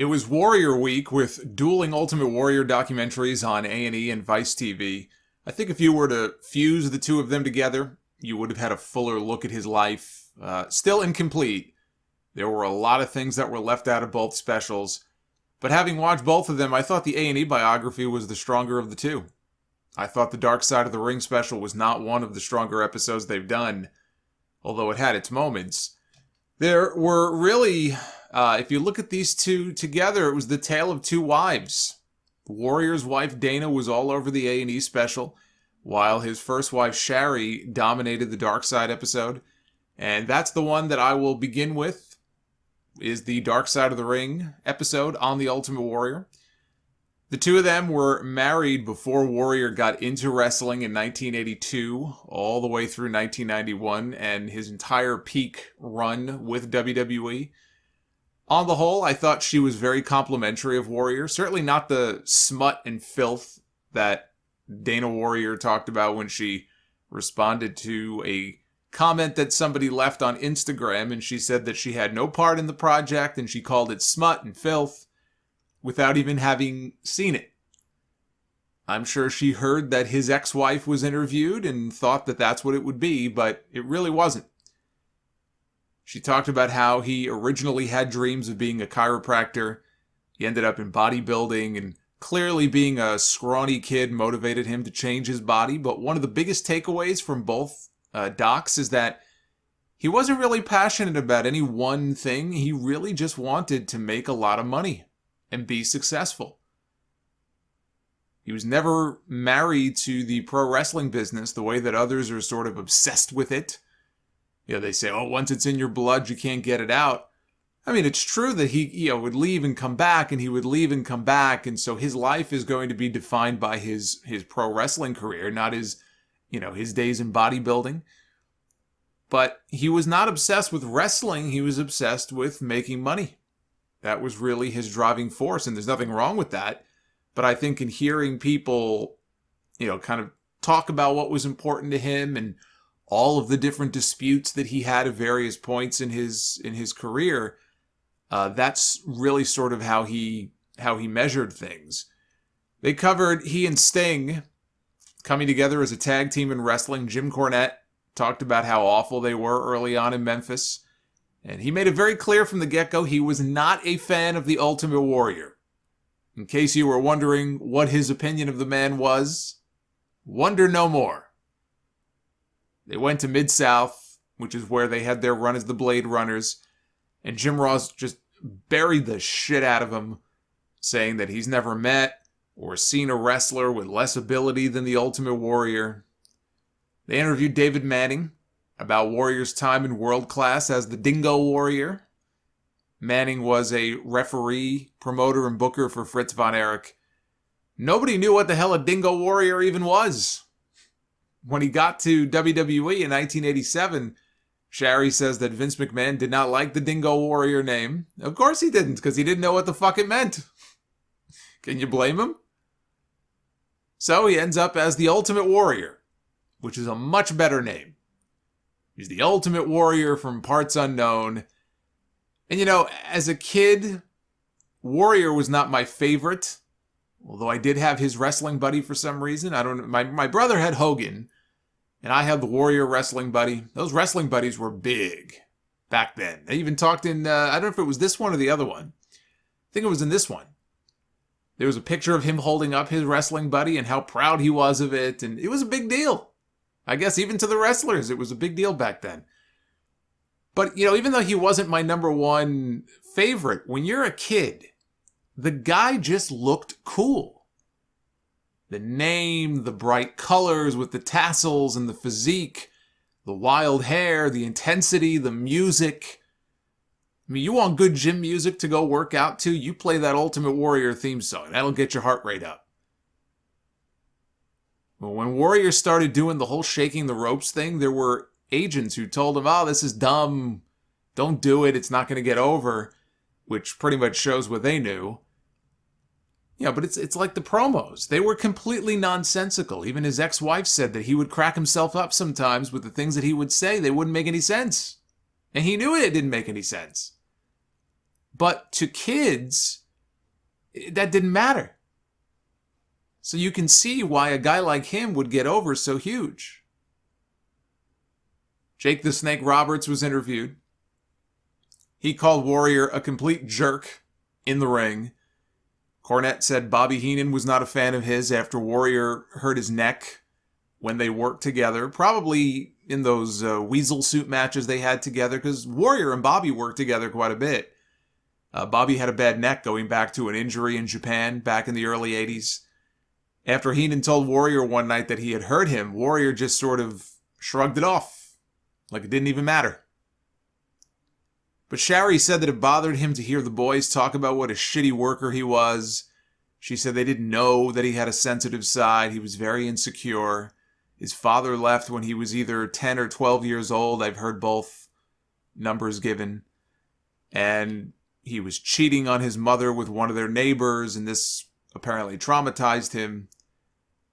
It was Warrior Week with dueling Ultimate Warrior documentaries on A&E and Vice TV. I think if you were to fuse the two of them together, you would have had a fuller look at his life. Still incomplete. There were a lot of things that were left out of both specials. But having watched both of them, I thought the A&E biography was the stronger of the two. I thought the Dark Side of the Ring special was not one of the stronger episodes they've done, although it had its moments. There were really, if you look at these two together, it was the tale of two wives. Warrior's wife Dana was all over the A&E special, while his first wife Shari dominated the Dark Side episode. And that's the one that I will begin with, is the Dark Side of the Ring episode on The Ultimate Warrior. The two of them were married before Warrior got into wrestling in 1982, all the way through 1991, and his entire peak run with WWE. On the whole, I thought she was very complimentary of Warrior. Certainly not the smut and filth that Dana Warrior talked about when she responded to a comment that somebody left on Instagram, and she said that she had no part in the project, and she called it smut and filth, without even having seen it. I'm sure she heard that his ex-wife was interviewed and thought that that's what it would be, but it really wasn't. She talked about how he originally had dreams of being a chiropractor. He ended up in bodybuilding, and clearly being a scrawny kid motivated him to change his body. But one of the biggest takeaways from both docs is that he wasn't really passionate about any one thing. He really just wanted to make a lot of money and be successful. He was never married to the pro wrestling business the way that others are sort of obsessed with it. You know, they say, oh, once it's in your blood, you can't get it out. I mean, it's true that he would leave and come back, and he would leave and come back, and so his life is going to be defined by his pro wrestling career, not his days in bodybuilding. But he was not obsessed with wrestling. He was obsessed with making money. That was really his driving force, and there's nothing wrong with that. But I think in hearing people, kind of talk about what was important to him and all of the different disputes that he had at various points in his career, that's really sort of how he measured things. They covered he and Sting coming together as a tag team in wrestling. Jim Cornette talked about how awful they were early on in Memphis. And he made it very clear from the get-go he was not a fan of the Ultimate Warrior. In case you were wondering what his opinion of the man was, wonder no more. They went to Mid-South, which is where they had their run as the Bladerunners, and Jim Ross just buried the shit out of him, saying that he's never met or seen a wrestler with less ability than the Ultimate Warrior. They interviewed David Manning about Warrior's time in world class as the Dingo Warrior. Manning was a referee, promoter, and booker for Fritz von Erich. Nobody knew what the hell a Dingo Warrior even was. When he got to WWE in 1987, Shari says that Vince McMahon did not like the Dingo Warrior name. Of course he didn't, because he didn't know what the fuck it meant. Can you blame him? So he ends up as the Ultimate Warrior, which is a much better name. He's the Ultimate Warrior from parts unknown. And as a kid, Warrior was not my favorite. Although I did have his wrestling buddy for some reason. I don't know. My brother had Hogan, and I had the Warrior wrestling buddy. Those wrestling buddies were big back then. They even talked in, I don't know if it was this one or the other one. I think it was in this one. There was a picture of him holding up his wrestling buddy and how proud he was of it. And it was a big deal. I guess even to the wrestlers, it was a big deal back then. But, even though he wasn't my number one favorite, when you're a kid, the guy just looked cool. The name, the bright colors with the tassels and the physique, the wild hair, the intensity, the music. I mean, you want good gym music to go work out to, you play that Ultimate Warrior theme song. That'll get your heart rate up. Well, when Warrior started doing the whole shaking the ropes thing, there were agents who told him, oh, this is dumb. Don't do it. It's not going to get over, which pretty much shows what they knew. But it's like the promos. They were completely nonsensical. Even his ex-wife said that he would crack himself up sometimes with the things that he would say. They wouldn't make any sense. And he knew it didn't make any sense. But to kids, that didn't matter. So you can see why a guy like him would get over so huge. Jake the Snake Roberts was interviewed. He called Warrior a complete jerk in the ring. Cornette said Bobby Heenan was not a fan of his after Warrior hurt his neck when they worked together, probably in those weasel suit matches they had together, because Warrior and Bobby worked together quite a bit. Bobby had a bad neck going back to an injury in Japan back in the early 80s. After Heenan told Warrior one night that he had hurt him, Warrior just sort of shrugged it off, like it didn't even matter. But Shari said that it bothered him to hear the boys talk about what a shitty worker he was. She said they didn't know that he had a sensitive side. He was very insecure. His father left when he was either 10 or 12 years old. I've heard both numbers given. And he was cheating on his mother with one of their neighbors, and this apparently traumatized him.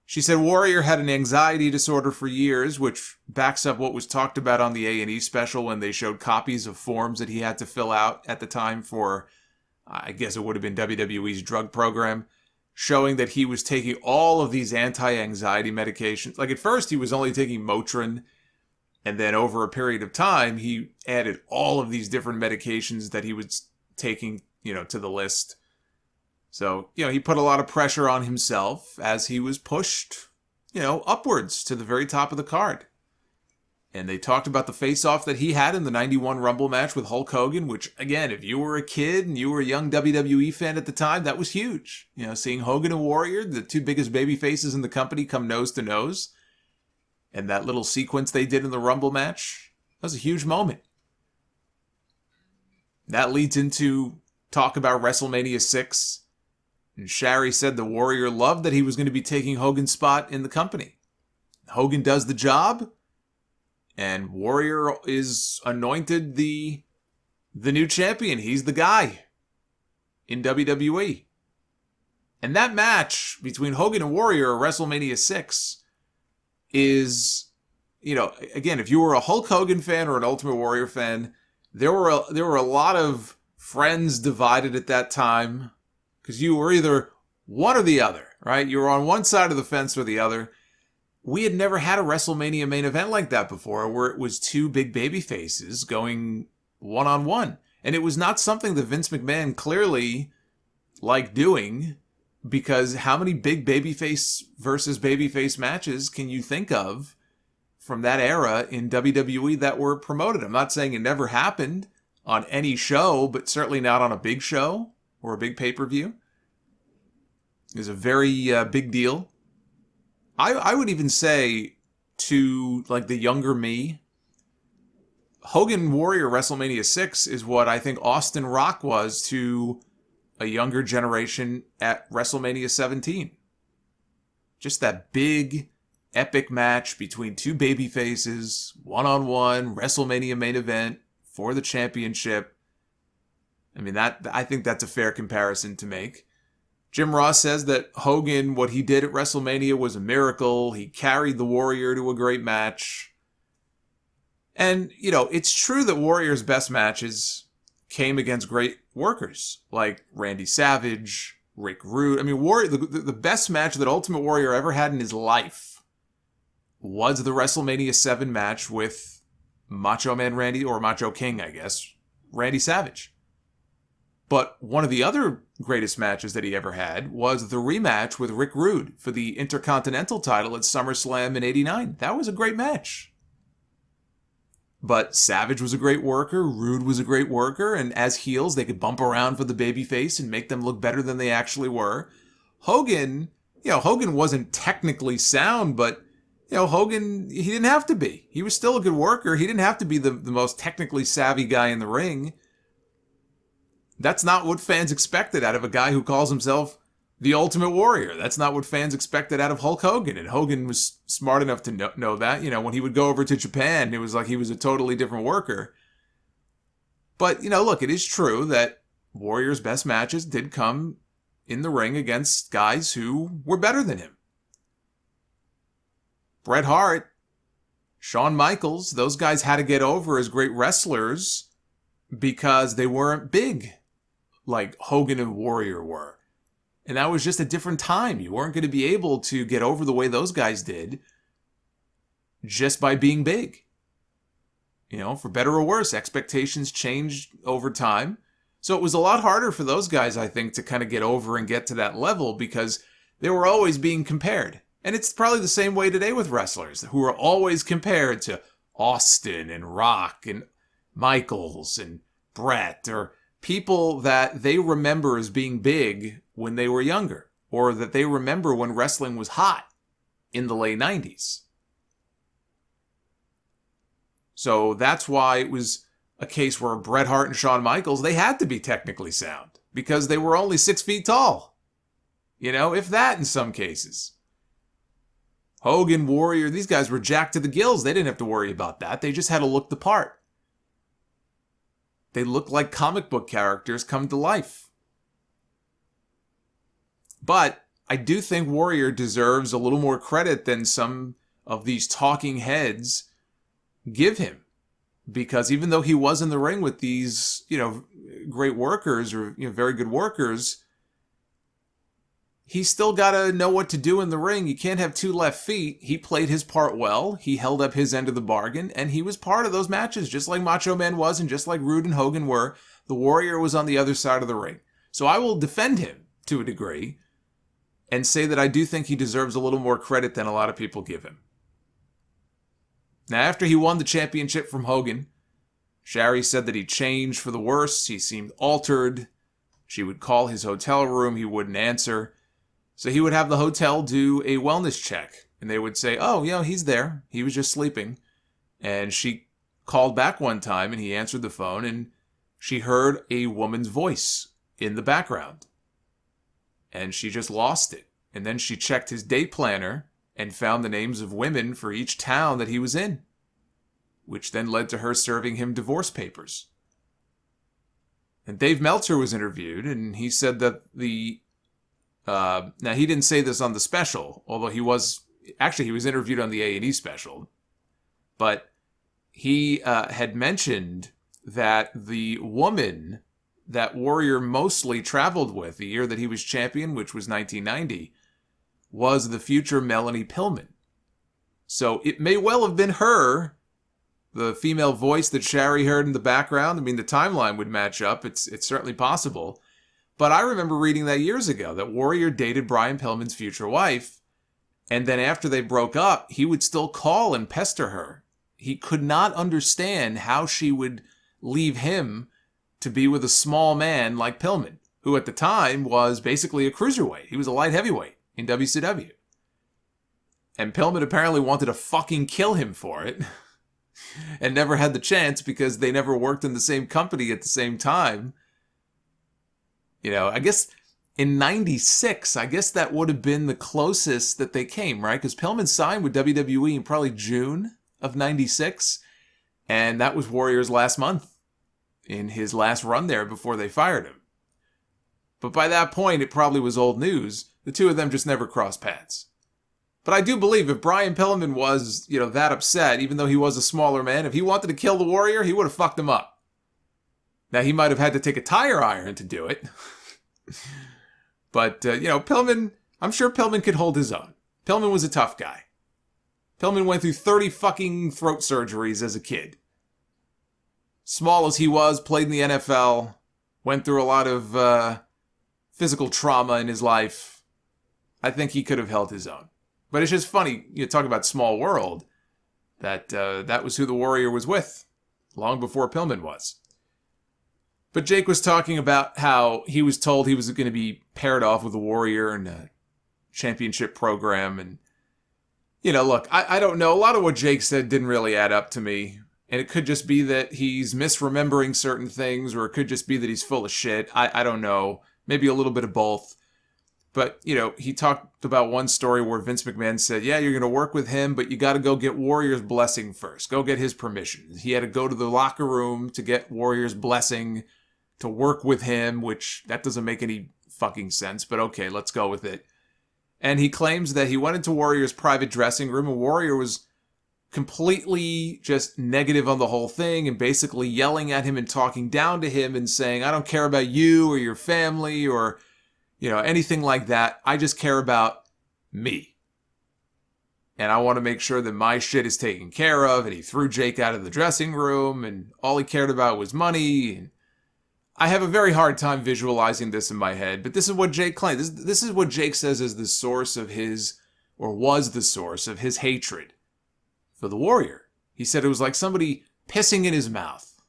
She said Warrior had an anxiety disorder for years, which backs up what was talked about on the A&E special when they showed copies of forms that he had to fill out at the time for, I guess it would have been WWE's drug program, showing that he was taking all of these anti-anxiety medications. Like at first he was only taking Motrin, and then over a period of time he added all of these different medications that he was taking, to the list. So, he put a lot of pressure on himself as he was pushed, upwards to the very top of the card. And they talked about the face-off that he had in the 91 Rumble match with Hulk Hogan, which, again, if you were a kid and you were a young WWE fan at the time, that was huge. Seeing Hogan and Warrior, the two biggest baby faces in the company, come nose to nose. And that little sequence they did in the Rumble match, that was a huge moment. That leads into talk about WrestleMania 6. And Shari said the Warrior loved that he was going to be taking Hogan's spot in the company. Hogan does the job, and Warrior is anointed the new champion. He's the guy in WWE. And that match between Hogan and Warrior at WrestleMania 6 is, again, if you were a Hulk Hogan fan or an Ultimate Warrior fan, there were a lot of friends divided at that time. Because you were either one or the other, right? You were on one side of the fence or the other. We had never had a WrestleMania main event like that before, where it was two big baby faces going one-on-one. And it was not something that Vince McMahon clearly liked doing, because how many big babyface versus babyface matches can you think of from that era in WWE that were promoted? I'm not saying it never happened on any show, but certainly not on a big show or a big pay-per-view. Is a very big deal. I would even say to the younger me, Hogan Warrior WrestleMania 6 is what I think Austin Rock was to a younger generation at WrestleMania 17. Just that big, epic match between two baby faces, one-on-one, WrestleMania main event for the championship. I mean, I think that's a fair comparison to make. Jim Ross says that Hogan, what he did at WrestleMania was a miracle. He carried the Warrior to a great match. And, it's true that Warrior's best matches came against great workers, like Randy Savage, Rick Rude. I mean, Warrior, the best match that Ultimate Warrior ever had in his life was the WrestleMania 7 match with Macho Man Randy, or Macho King, I guess, Randy Savage. But one of the other greatest matches that he ever had was the rematch with Rick Rude for the Intercontinental title at Summerslam in '89. That was a great match. But Savage was a great worker, Rude was a great worker, and as heels, they could bump around for the babyface and make them look better than they actually were. Hogan, Hogan wasn't technically sound, but, Hogan, he didn't have to be. He was still a good worker. He didn't have to be the most technically savvy guy in the ring. That's not what fans expected out of a guy who calls himself the Ultimate Warrior. That's not what fans expected out of Hulk Hogan. And Hogan was smart enough to know that. When he would go over to Japan, it was like he was a totally different worker. But, look, it is true that Warrior's best matches did come in the ring against guys who were better than him. Bret Hart, Shawn Michaels, those guys had to get over as great wrestlers because they weren't big like Hogan and Warrior were. And that was just a different time. You weren't going to be able to get over the way those guys did just by being big. For better or worse, expectations changed over time. So it was a lot harder for those guys, I think, to kind of get over and get to that level because they were always being compared. And it's probably the same way today with wrestlers who are always compared to Austin and Rock and Michaels and Brett, or people that they remember as being big when they were younger, or that they remember when wrestling was hot in the late 90s. So that's why it was a case where Bret Hart and Shawn Michaels, they had to be technically sound because they were only 6 feet tall. If that in some cases. Hogan, Warrior, these guys were jacked to the gills. They didn't have to worry about that. They just had to look the part. They looked like comic book characters come to life. But I do think Warrior deserves a little more credit than some of these talking heads give him. Because even though he was in the ring with these, great workers or very good workers, he's still got to know what to do in the ring. You can't have 2 left feet. He played his part well. He held up his end of the bargain, and he was part of those matches, just like Macho Man was and just like Rude and Hogan were. The Warrior was on the other side of the ring. So I will defend him to a degree and say that I do think he deserves a little more credit than a lot of people give him. Now, after he won the championship from Hogan, Shari said that he changed for the worse. He seemed altered. She would call his hotel room. He wouldn't answer. So he would have the hotel do a wellness check. And they would say, oh, he's there. He was just sleeping. And she called back one time and he answered the phone and she heard a woman's voice in the background. And she just lost it. And then she checked his day planner and found the names of women for each town that he was in, which then led to her serving him divorce papers. And Dave Meltzer was interviewed, and he said that now he didn't say this on the special, although he was interviewed on the A&E special, but he had mentioned that the woman that Warrior mostly traveled with the year that he was champion, which was 1990, was the future Melanie Pillman. So it may well have been her, the female voice that Shari heard in the background. I mean, the timeline would match up. It's certainly possible. But I remember reading that years ago, that Warrior dated Brian Pillman's future wife. And then after they broke up, he would still call and pester her. He could not understand how she would leave him to be with a small man like Pillman, who at the time was basically a cruiserweight. He was a light heavyweight in WCW. And Pillman apparently wanted to fucking kill him for it. And never had the chance because they never worked in the same company at the same time. I guess in 96, I guess that would have been the closest that they came, right? Because Pillman signed with WWE in probably June of 96. And that was Warrior's last month in his last run there before they fired him. But by that point, it probably was old news. The two of them just never crossed paths. But I do believe if Brian Pillman was, that upset, even though he was a smaller man, if he wanted to kill the Warrior, he would have fucked him up. Now, he might have had to take a tire iron to do it. But, Pillman, I'm sure Pillman could hold his own. Pillman was a tough guy. Pillman went through 30 fucking throat surgeries as a kid. Small as he was, played in the NFL, went through a lot of physical trauma in his life. I think he could have held his own. But it's just funny, you talk about small world, that that was who the Warrior was with, long before Pillman was. But Jake was talking about how he was told he was going to be paired off with the Warrior in a championship program. And, look, I don't know. A lot of what Jake said didn't really add up to me. And it could just be that he's misremembering certain things, or it could just be that he's full of shit. I don't know. Maybe a little bit of both. But, he talked about one story where Vince McMahon said, yeah, you're going to work with him, but you got to go get Warrior's blessing first. Go get his permission. He had to go to the locker room to get Warrior's blessing to work with him, which that doesn't make any fucking sense, but okay, let's go with it. And he claims that he went into Warrior's private dressing room and Warrior was completely just negative on the whole thing and basically yelling at him and talking down to him and saying, I don't care about you or your family or, anything like that. I just care about me. And I want to make sure that my shit is taken care of. And he threw Jake out of the dressing room, and all he cared about was money. And I have a very hard time visualizing this in my head, but this is what Jake claimed. This is what Jake says is the source of his, or was the source of his hatred for the Warrior. He said it was like somebody pissing in his mouth.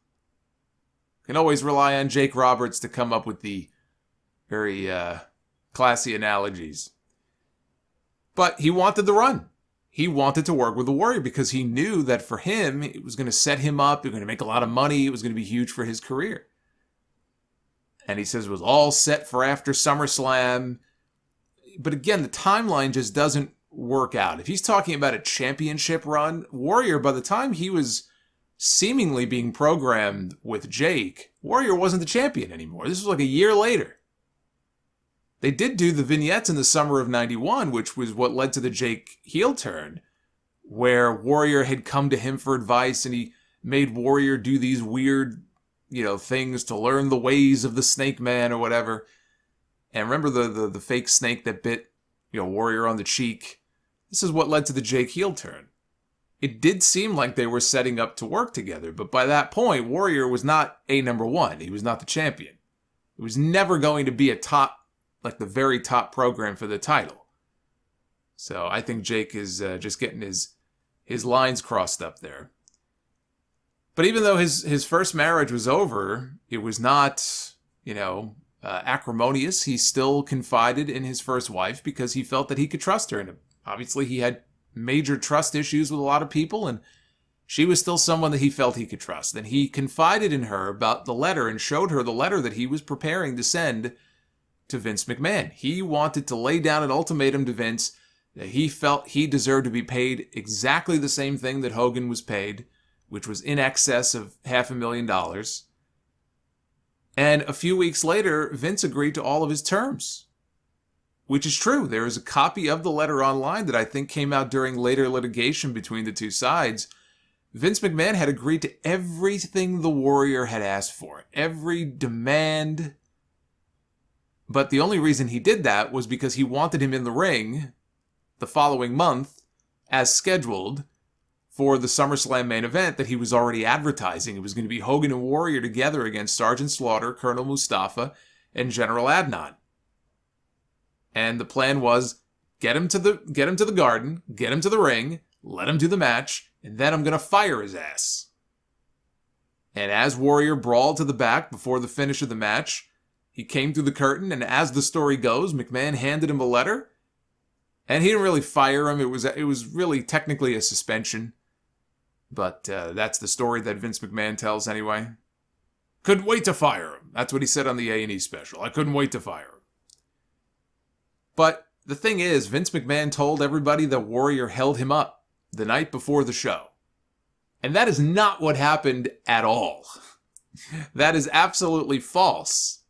Can always rely on Jake Roberts to come up with the very classy analogies. But he wanted the run. He wanted to work with the Warrior because he knew that for him, it was going to set him up. It was going to make a lot of money. It was going to be huge for his career. And he says it was all set for after SummerSlam. But again, the timeline just doesn't work out. If he's talking about a championship run, Warrior, by the time he was seemingly being programmed with Jake, Warrior wasn't the champion anymore. This was like a year later. They did do the vignettes in the summer of 91, which was what led to the Jake heel turn, where Warrior had come to him for advice, and he made Warrior do these weird, things to learn the ways of the Snake Man or whatever. And remember the fake snake that bit, Warrior on the cheek? This is what led to the Jake heel turn. It did seem like they were setting up to work together, but by that point, Warrior was not a number one. He was not the champion. It was never going to be the very top program for the title. So I think Jake is just getting his lines crossed up there. But even though his first marriage was over, it was not, acrimonious. He still confided in his first wife because he felt that he could trust her. And obviously he had major trust issues with a lot of people, and she was still someone that he felt he could trust. And he confided in her about the letter and showed her the letter that he was preparing to send to Vince McMahon. He wanted to lay down an ultimatum to Vince that he felt he deserved to be paid exactly the same thing that Hogan was paid, which was in excess of $500,000. And a few weeks later, Vince agreed to all of his terms, which is true. There is a copy of the letter online that I think came out during later litigation between the two sides. Vince McMahon had agreed to everything the Warrior had asked for, every demand. But the only reason he did that was because he wanted him in the ring the following month, as scheduled, for the SummerSlam main event that he was already advertising. It was going to be Hogan and Warrior together against Sergeant Slaughter, Colonel Mustafa, and General Adnan. And the plan was get him to the garden, get him to the ring, let him do the match, and then I'm going to fire his ass. And as Warrior brawled to the back before the finish of the match, he came through the curtain, and as the story goes, McMahon handed him a letter, and he didn't really fire him. It was really technically a suspension, but that's the story that Vince McMahon tells anyway. Couldn't wait to fire him. That's what he said on the A&E special. I couldn't wait to fire him. But the thing is, Vince McMahon told everybody that Warrior held him up the night before the show. And that is not what happened at all. That is absolutely false.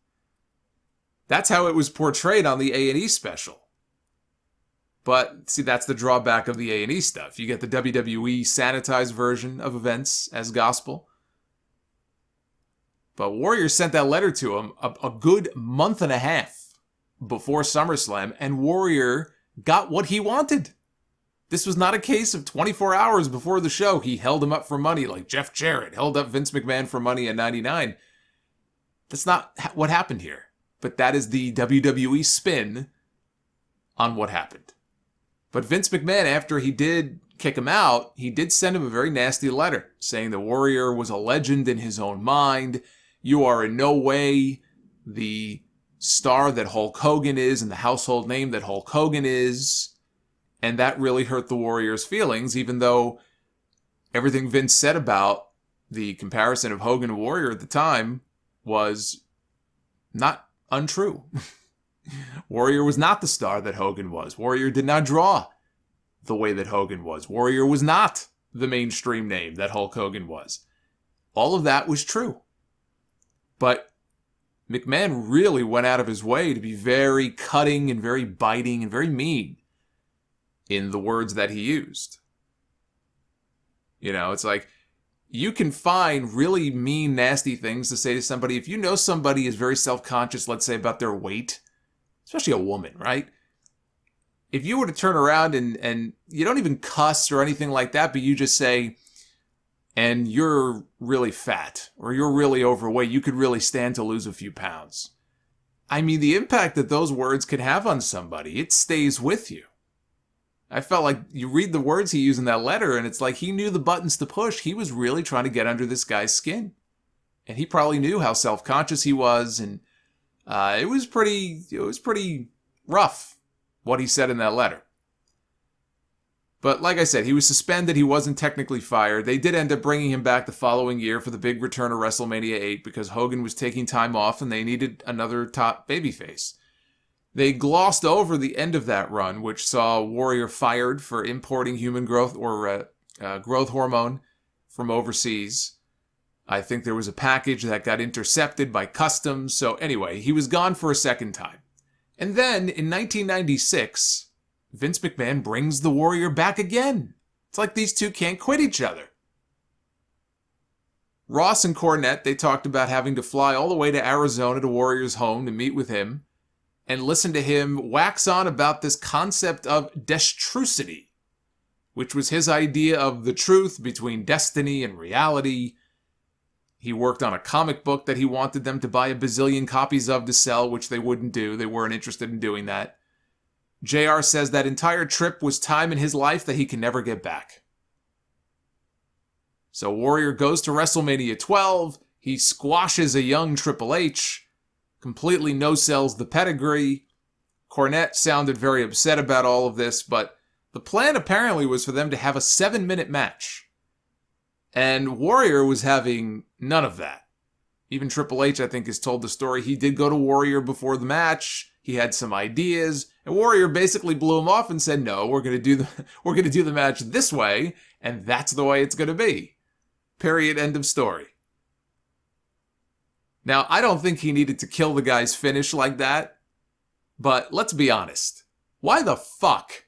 That's how it was portrayed on the A&E special. But, see, that's the drawback of the A&E stuff. You get the WWE sanitized version of events as gospel. But Warrior sent that letter to him a good month and a half before SummerSlam, and Warrior got what he wanted. This was not a case of 24 hours before the show. He held him up for money like Jeff Jarrett held up Vince McMahon for money in 99. That's not what happened here. But that is the WWE spin on what happened. But Vince McMahon, after he did kick him out, he did send him a very nasty letter saying the Warrior was a legend in his own mind. You are in no way the star that Hulk Hogan is and the household name that Hulk Hogan is. And that really hurt the Warrior's feelings, even though everything Vince said about the comparison of Hogan and Warrior at the time was not untrue. Warrior was not the star that Hogan was. Warrior did not draw the way that Hogan was. Warrior was not the mainstream name that Hulk Hogan was. All of that was true. But McMahon really went out of his way to be very cutting and very biting and very mean in the words that he used. It's like, you can find really mean, nasty things to say to somebody. If you know somebody is very self-conscious, let's say about their weight, especially a woman, right? If you were to turn around and you don't even cuss or anything like that, but you just say, and you're really fat or you're really overweight, you could really stand to lose a few pounds. I mean, the impact that those words could have on somebody, it stays with you. I felt like you read the words he used in that letter, and it's like he knew the buttons to push. He was really trying to get under this guy's skin. And he probably knew how self-conscious he was, and it was pretty rough what he said in that letter. But like I said, he was suspended. He wasn't technically fired. They did end up bringing him back the following year for the big return of WrestleMania 8 because Hogan was taking time off and they needed another top babyface. They glossed over the end of that run, which saw Warrior fired for importing human growth or growth hormone from overseas. I think there was a package that got intercepted by customs. So anyway, he was gone for a second time. And then in 1996, Vince McMahon brings the Warrior back again. It's like these two can't quit each other. Ross and Cornette, they talked about having to fly all the way to Arizona to Warrior's home to meet with him and listen to him wax on about this concept of destrucity, which was his idea of the truth between destiny and reality. He worked on a comic book that he wanted them to buy a bazillion copies of to sell, which they wouldn't do. They weren't interested in doing that. JR says that entire trip was time in his life that he can never get back. So Warrior goes to WrestleMania 12. He squashes a young Triple H, completely no-sells the pedigree. Cornette sounded very upset about all of this, but the plan apparently was for them to have a 7-minute match. And Warrior was having none of that. Even Triple H, I think, has told the story. He did go to Warrior before the match. He had some ideas, and Warrior basically blew him off and said, "No, we're going to do the match this way, and that's the way it's going to be." Period. End of story. Now, I don't think he needed to kill the guy's finish like that, but let's be honest. Why the fuck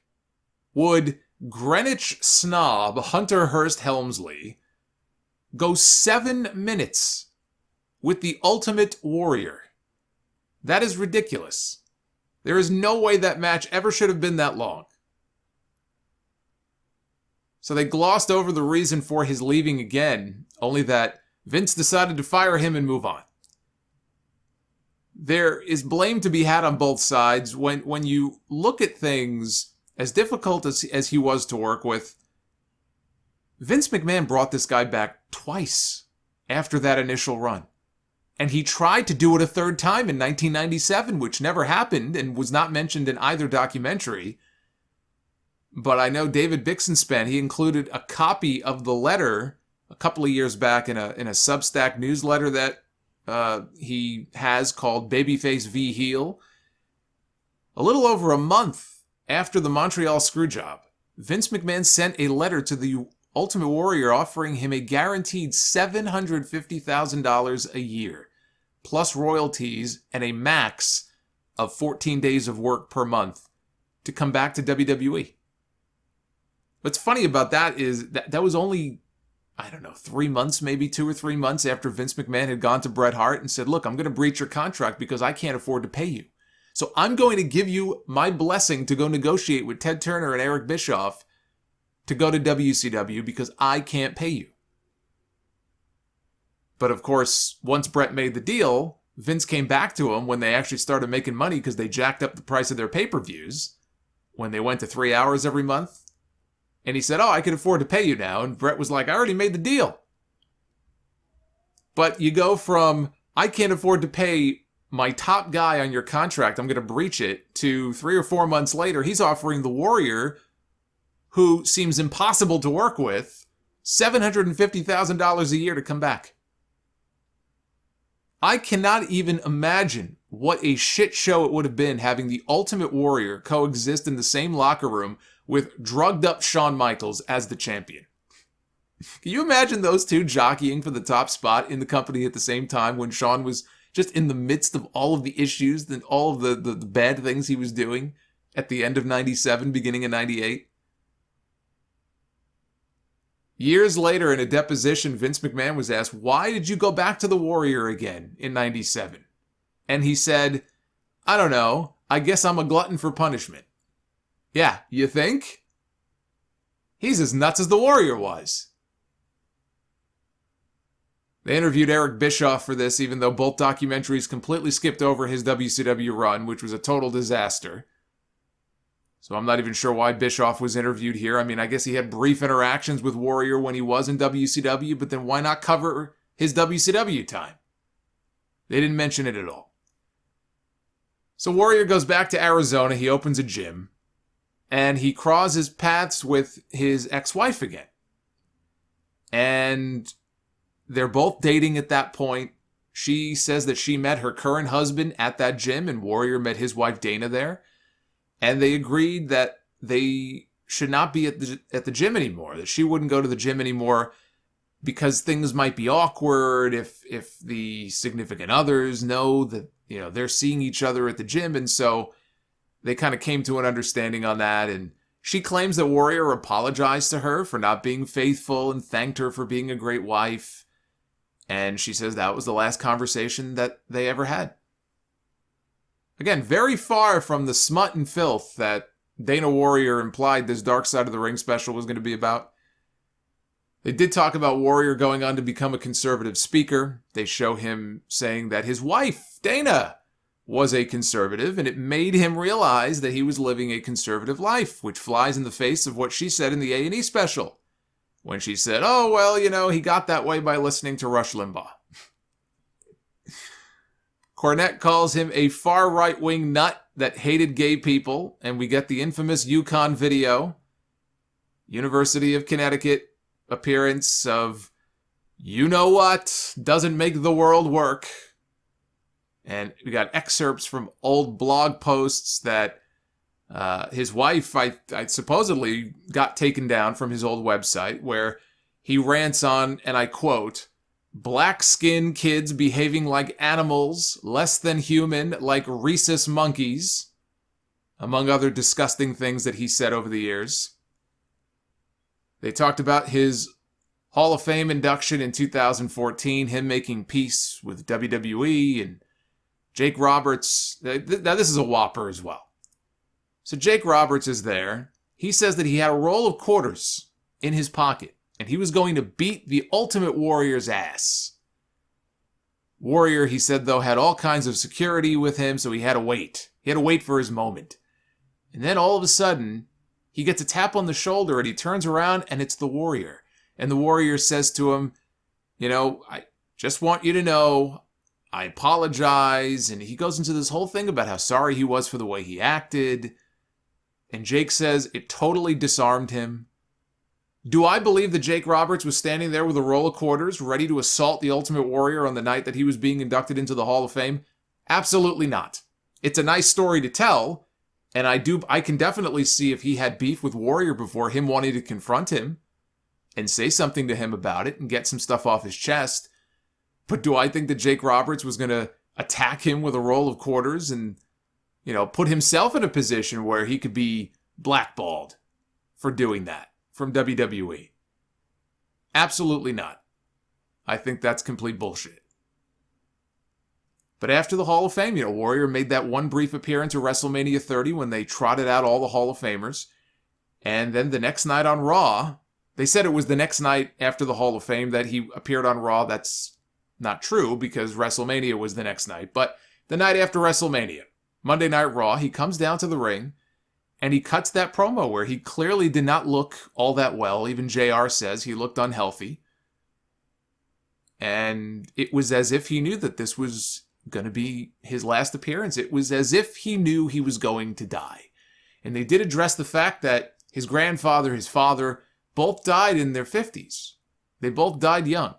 would Greenwich snob Hunter Hearst Helmsley go 7 minutes with the Ultimate Warrior? That is ridiculous. There is no way that match ever should have been that long. So they glossed over the reason for his leaving again, only that Vince decided to fire him and move on. There is blame to be had on both sides. When you look at things, as difficult as he was to work with, Vince McMahon brought this guy back twice after that initial run. And he tried to do it a third time in 1997, which never happened and was not mentioned in either documentary. But I know David Bixenspan, he included a copy of the letter a couple of years back in a Substack newsletter that he has called Babyface v. Heel. A little over a month after the Montreal Screwjob, Vince McMahon sent a letter to the Ultimate Warrior offering him a guaranteed $750,000 a year, plus royalties and a max of 14 days of work per month to come back to WWE. What's funny about that is that was only, 3 months, maybe 2 or 3 months after Vince McMahon had gone to Bret Hart and said, "Look, I'm going to breach your contract because I can't afford to pay you. So I'm going to give you my blessing to go negotiate with Ted Turner and Eric Bischoff to go to WCW because I can't pay you." But of course, once Bret made the deal, Vince came back to him when they actually started making money because they jacked up the price of their pay-per-views when they went to 3 hours every month. And he said, "Oh, I can afford to pay you now." And Bret was like, "I already made the deal." But you go from, "I can't afford to pay my top guy on your contract, I'm going to breach it," to 3 or 4 months later, he's offering the Warrior, who seems impossible to work with, $750,000 a year to come back. I cannot even imagine what a shit show it would have been having the Ultimate Warrior coexist in the same locker room with drugged up Shawn Michaels as the champion. Can you imagine those two jockeying for the top spot in the company at the same time when Shawn was just in the midst of all of the issues and all of the bad things he was doing at the end of 97, beginning of 98? Years later, in a deposition, Vince McMahon was asked, "Why did you go back to the Warrior again in 97? And he said, "I don't know. I guess I'm a glutton for punishment. Yeah, you think? He's as nuts as the Warrior was. They interviewed Eric Bischoff for this, even though both documentaries completely skipped over his WCW run, which was a total disaster. So I'm not even sure why Bischoff was interviewed here. I mean, I guess he had brief interactions with Warrior when he was in WCW, but then why not cover his WCW time? They didn't mention it at all. So Warrior goes back to Arizona. He opens a gym. And he crosses paths with his ex-wife again. And they're both dating at that point. She says that she met her current husband at that gym, and Warrior met his wife Dana there. And they agreed that they should not be at the gym anymore, that she wouldn't go to the gym anymore because things might be awkward if the significant others know that, you know, they're seeing each other at the gym. And so they kind of came to an understanding on that. And she claims that Warrior apologized to her for not being faithful and thanked her for being a great wife. And she says that was the last conversation that they ever had. Again, very far from the smut and filth that Dana Warrior implied this Dark Side of the Ring special was going to be about. They did talk about Warrior going on to become a conservative speaker. They show him saying that his wife, Dana, was a conservative, and it made him realize that he was living a conservative life, which flies in the face of what she said in the A&E special, when she said, oh, well, you know, he got that way by listening to Rush Limbaugh. Cornette calls him a far right-wing nut that hated gay people, and we get the infamous Yukon video, University of Connecticut appearance of, you know what, doesn't make the world work. And we got excerpts from old blog posts that his wife, I supposedly got taken down from his old website, where he rants on, and I quote, black-skinned kids behaving like animals, less than human, like rhesus monkeys, among other disgusting things that he said over the years. They talked about his Hall of Fame induction in 2014, him making peace with WWE, and Jake Roberts. Now, this is a whopper as well. So Jake Roberts is there. He says that he had a roll of quarters in his pocket, and he was going to beat the Ultimate Warrior's ass. Warrior, he said, though, had all kinds of security with him, so he had to wait. He had to wait for his moment. And then all of a sudden, he gets a tap on the shoulder, and he turns around, and it's the Warrior. And the Warrior says to him, you know, I just want you to know, I apologize. And he goes into this whole thing about how sorry he was for the way he acted. And Jake says it totally disarmed him. Do I believe that Jake Roberts was standing there with a roll of quarters, ready to assault the Ultimate Warrior on the night that he was being inducted into the Hall of Fame? Absolutely not. It's a nice story to tell, and I can definitely see if he had beef with Warrior before, him wanting to confront him and say something to him about it and get some stuff off his chest. But do I think that Jake Roberts was going to attack him with a roll of quarters and, you know, put himself in a position where he could be blackballed for doing that from WWE? Absolutely not. I think that's complete bullshit. But after the Hall of Fame, you know, Warrior made that one brief appearance at WrestleMania 30 when they trotted out all the Hall of Famers. And then the next night on Raw, they said it was the next night after the Hall of Fame that he appeared on Raw. That's not true because WrestleMania was the next night. But the night after WrestleMania, Monday Night Raw, he comes down to the ring and he cuts that promo where he clearly did not look all that well. Even JR says he looked unhealthy. And it was as if he knew that this was going to be his last appearance. It was as if he knew he was going to die. And they did address the fact that his grandfather, his father, both died in their 50s. They both died young.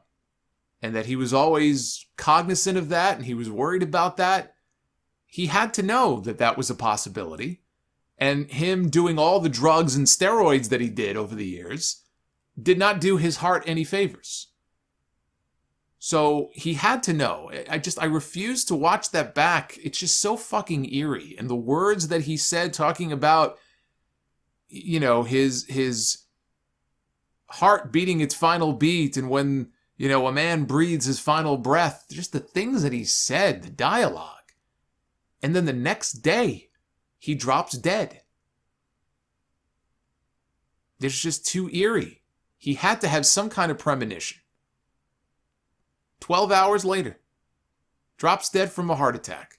And that he was always cognizant of that and he was worried about that. He had to know that that was a possibility. And him doing all the drugs and steroids that he did over the years did not do his heart any favors. So he had to know. I refuse to watch that back. It's just so fucking eerie. And the words that he said talking about, you know, his heart beating its final beat and when, you know, a man breathes his final breath, just the things that he said, the dialogue. And then the next day, he drops dead. It's just too eerie. He had to have some kind of premonition. 12 hours later, drops dead from a heart attack.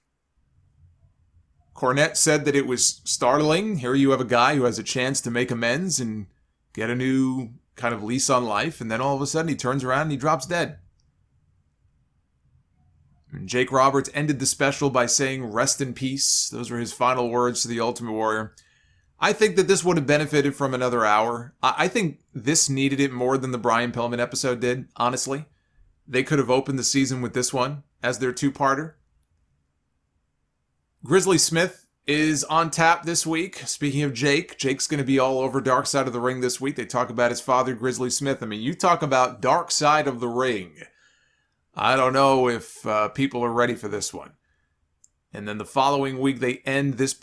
Cornette said that it was startling. Here you have a guy who has a chance to make amends and get a new kind of lease on life, and then all of a sudden he turns around and he drops dead. And Jake Roberts ended the special by saying, "Rest in peace." Those were his final words to the Ultimate Warrior. I think that this would have benefited from another hour. I think this needed it more than the Brian Pillman episode did, honestly. They could have opened the season with this one as their two-parter. Grizzly Smith is on tap this week. Speaking of Jake, Jake's going to be all over Dark Side of the Ring this week. They talk about his father, Grizzly Smith. I mean, you talk about Dark Side of the Ring. I don't know if people are ready for this one. And then the following week, they end this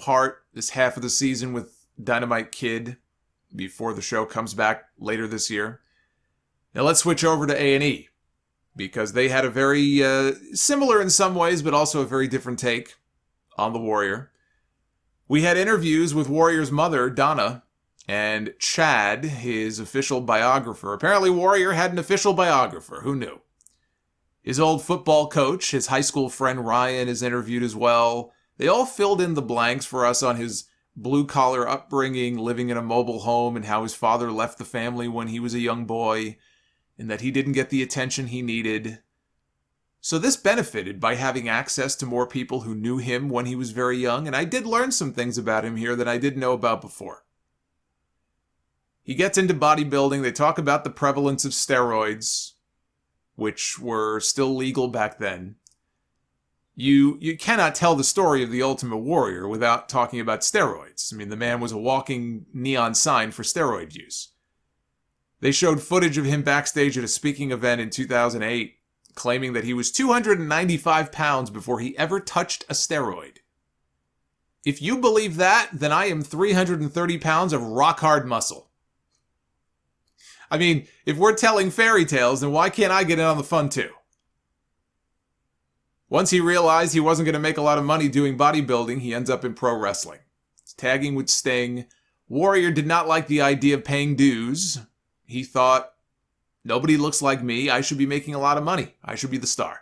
half of the season with Dynamite Kid before the show comes back later this year. Now let's switch over to A&E, because they had a very similar in some ways, but also a very different take on the Warrior. We had interviews with Warrior's mother, Donna, and Chad, his official biographer. Apparently Warrior had an official biographer. Who knew? His old football coach, his high school friend Ryan, is interviewed as well. They all filled in the blanks for us on his blue-collar upbringing, living in a mobile home, and how his father left the family when he was a young boy, and that he didn't get the attention he needed. So this benefited by having access to more people who knew him when he was very young, and I did learn some things about him here that I didn't know about before. He gets into bodybuilding. They talk about the prevalence of steroids, which were still legal back then. You cannot tell the story of the Ultimate Warrior without talking about steroids. I mean, the man was a walking neon sign for steroid use. They showed footage of him backstage at a speaking event in 2008, claiming that he was 295 pounds before he ever touched a steroid. If you believe that, then I am 330 pounds of rock-hard muscle. I mean, if we're telling fairy tales, then why can't I get in on the fun too? Once he realized he wasn't going to make a lot of money doing bodybuilding, he ends up in pro wrestling. He's tagging with Sting. Warrior did not like the idea of paying dues. He thought, nobody looks like me. I should be making a lot of money. I should be the star.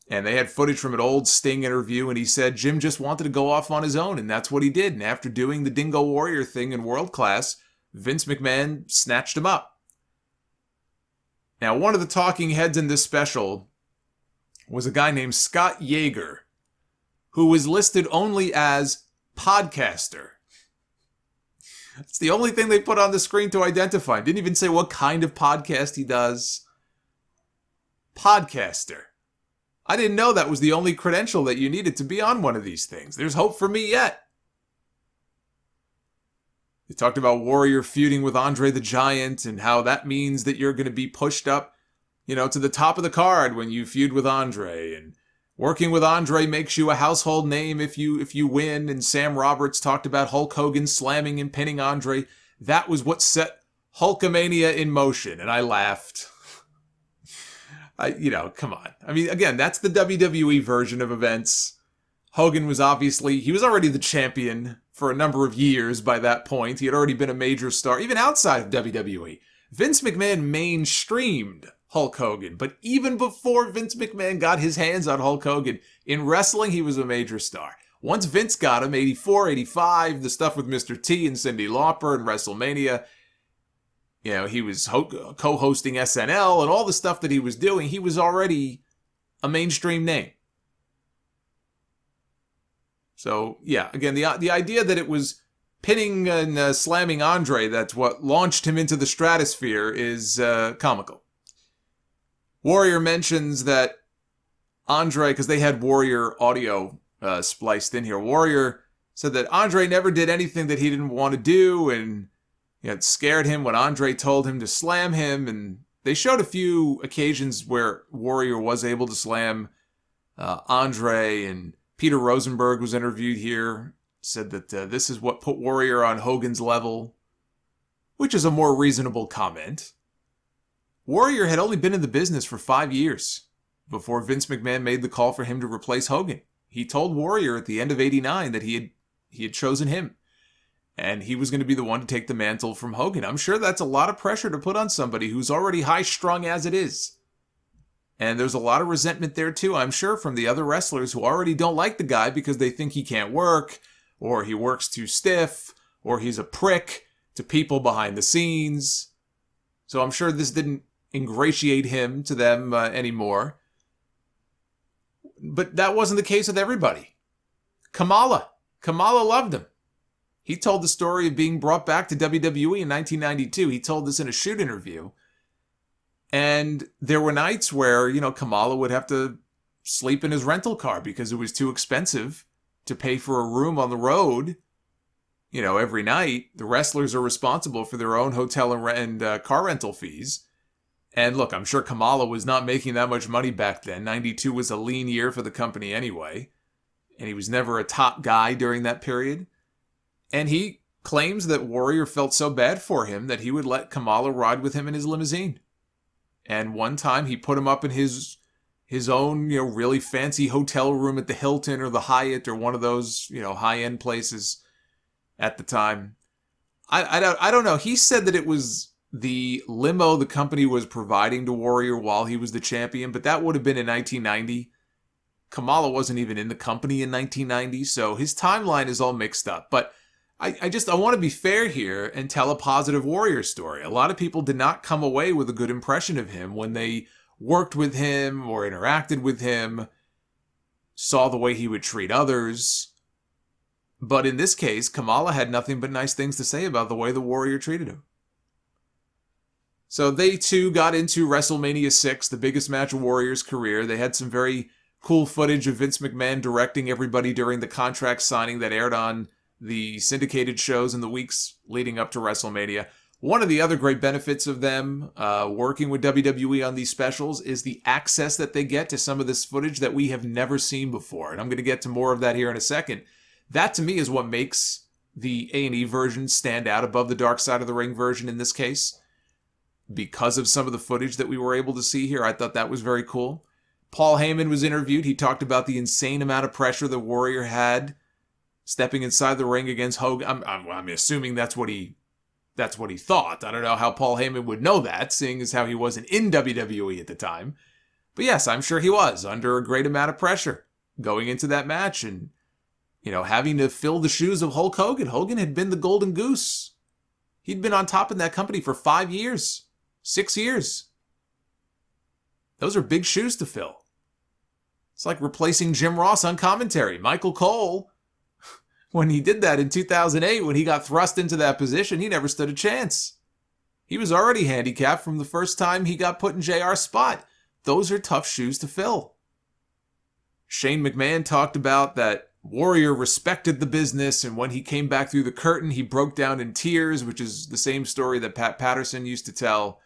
And they had footage from an old Sting interview, and he said Jim just wanted to go off on his own, and that's what he did. And after doing the Dingo Warrior thing in World Class, Vince McMahon snatched him up. Now, one of the talking heads in this special was a guy named Scott Yeager, who was listed only as podcaster. It's the only thing they put on the screen to identify him. Didn't even say what kind of podcast he does. Podcaster. I didn't know that was the only credential that you needed to be on one of these things. There's hope for me yet. They talked about Warrior feuding with Andre the Giant and how that means that you're going to be pushed up, to the top of the card when you feud with Andre. And working with Andre makes you a household name if you win. And Sam Roberts talked about Hulk Hogan slamming and pinning Andre. That was what set Hulkamania in motion. And I laughed. Come on. I mean, again, that's the WWE version of events. Hogan was he was already the champion for a number of years by that point. He had already been a major star, even outside of WWE. Vince McMahon mainstreamed Hulk Hogan, but even before Vince McMahon got his hands on Hulk Hogan, in wrestling, he was a major star. Once Vince got him, 84, 85, the stuff with Mr. T and Cyndi Lauper and WrestleMania, he was co-hosting SNL and all the stuff that he was doing, he was already a mainstream name. So, yeah, again, the idea that it was pinning and slamming Andre that's what launched him into the stratosphere is comical. Warrior mentions that Andre, because they had Warrior audio spliced in here, Warrior said that Andre never did anything that he didn't want to do, and it scared him when Andre told him to slam him, and they showed a few occasions where Warrior was able to slam Andre, and Peter Rosenberg was interviewed here, said that this is what put Warrior on Hogan's level, which is a more reasonable comment. Warrior had only been in the business for 5 years before Vince McMahon made the call for him to replace Hogan. He told Warrior at the end of '89 that he he had chosen him. And he was going to be the one to take the mantle from Hogan. I'm sure that's a lot of pressure to put on somebody who's already high-strung as it is. And there's a lot of resentment there too, I'm sure, from the other wrestlers who already don't like the guy because they think he can't work, or he works too stiff, or he's a prick to people behind the scenes. So I'm sure this didn't ingratiate him to them anymore. But that wasn't the case with everybody. Kamala loved him. He told the story of being brought back to WWE in 1992. He told this in a shoot interview. And there were nights where, Kamala would have to sleep in his rental car because it was too expensive to pay for a room on the road, every night. The wrestlers are responsible for their own hotel and car rental fees. And look, I'm sure Kamala was not making that much money back then. 92 was a lean year for the company anyway. And he was never a top guy during that period. And he claims that Warrior felt so bad for him that he would let Kamala ride with him in his limousine. And one time he put him up in his own, really fancy hotel room at the Hilton or the Hyatt or one of those, high-end places at the time. I don't know. He said that it was the limo the company was providing to Warrior while he was the champion, but that would have been in 1990. Kamala wasn't even in the company in 1990, so his timeline is all mixed up. But I want to be fair here and tell a positive Warrior story. A lot of people did not come away with a good impression of him when they worked with him or interacted with him, saw the way he would treat others. But in this case, Kamala had nothing but nice things to say about the way the Warrior treated him. So they too got into WrestleMania 6, the biggest match of Warrior's career. They had some very cool footage of Vince McMahon directing everybody during the contract signing that aired on the syndicated shows in the weeks leading up to WrestleMania. One of the other great benefits of them working with WWE on these specials is the access that they get to some of this footage that we have never seen before. And I'm going to get to more of that here in a second. That, to me, is what makes the A&E version stand out above the Dark Side of the Ring version in this case. Because of some of the footage that we were able to see here, I thought that was very cool. Paul Heyman was interviewed. He talked about the insane amount of pressure the Warrior had stepping inside the ring against Hogan. I'm assuming that's what he thought. I don't know how Paul Heyman would know that, seeing as how he wasn't in WWE at the time. But yes, I'm sure he was under a great amount of pressure going into that match and, having to fill the shoes of Hulk Hogan. Hogan had been the golden goose. He'd been on top of that company for 5 years, 6 years. Those are big shoes to fill. It's like replacing Jim Ross on commentary. Michael Cole, when he did that in 2008, when he got thrust into that position, he never stood a chance. He was already handicapped from the first time he got put in JR's spot. Those are tough shoes to fill. Shane McMahon talked about that Warrior respected the business, and when he came back through the curtain, he broke down in tears, which is the same story that Pat Patterson used to tell.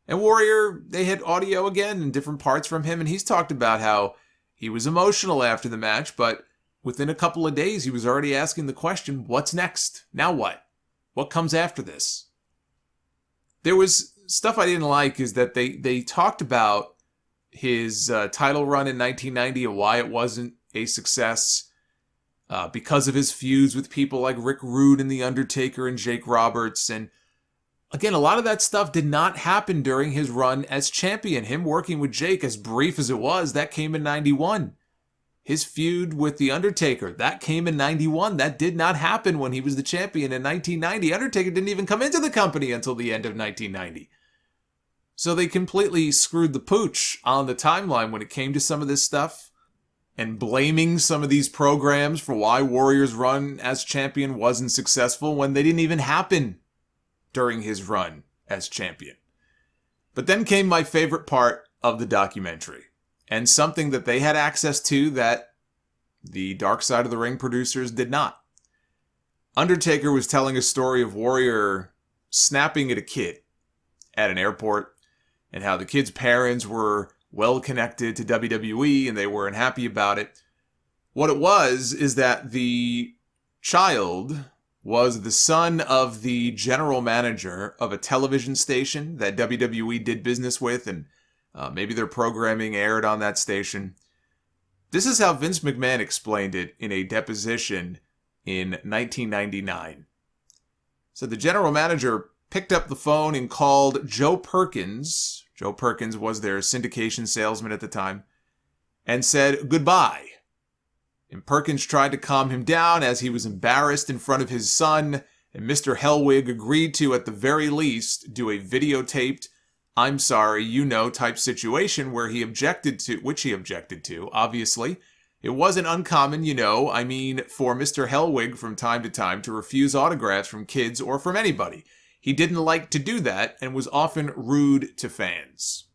And Warrior, they had audio again in different parts from him, and he's talked about how he was emotional after the match, but within a couple of days, he was already asking the question, what's next? Now what? What comes after this? There was stuff I didn't like is that they talked about his title run in 1990 and why it wasn't a success because of his feuds with people like Rick Rude and The Undertaker and Jake Roberts. And again, a lot of that stuff did not happen during his run as champion. Him working with Jake, as brief as it was, that came in 91. His feud with The Undertaker, that came in 91. That did not happen when he was the champion in 1990. Undertaker didn't even come into the company until the end of 1990. So they completely screwed the pooch on the timeline when it came to some of this stuff. And blaming some of these programs for why Warrior's run as champion wasn't successful when they didn't even happen during his run as champion. But then came my favorite part of the documentary. And something that they had access to that the Dark Side of the Ring producers did not. Undertaker was telling a story of Warrior snapping at a kid at an airport and how the kid's parents were well connected to WWE and they were unhappy about it. What it was is that the child was the son of the general manager of a television station that WWE did business with, and maybe their programming aired on that station. This is how Vince McMahon explained it in a deposition in 1999. So the general manager picked up the phone and called Joe Perkins. Joe Perkins was their syndication salesman at the time, and said goodbye. And Perkins tried to calm him down as he was embarrassed in front of his son, and Mr. Hellwig agreed to, at the very least, do a videotaped, I'm sorry, you know, type situation which he objected to, obviously. It wasn't uncommon, you know, I mean, for Mr. Hellwig from time to time to refuse autographs from kids or from anybody. He didn't like to do that and was often rude to fans.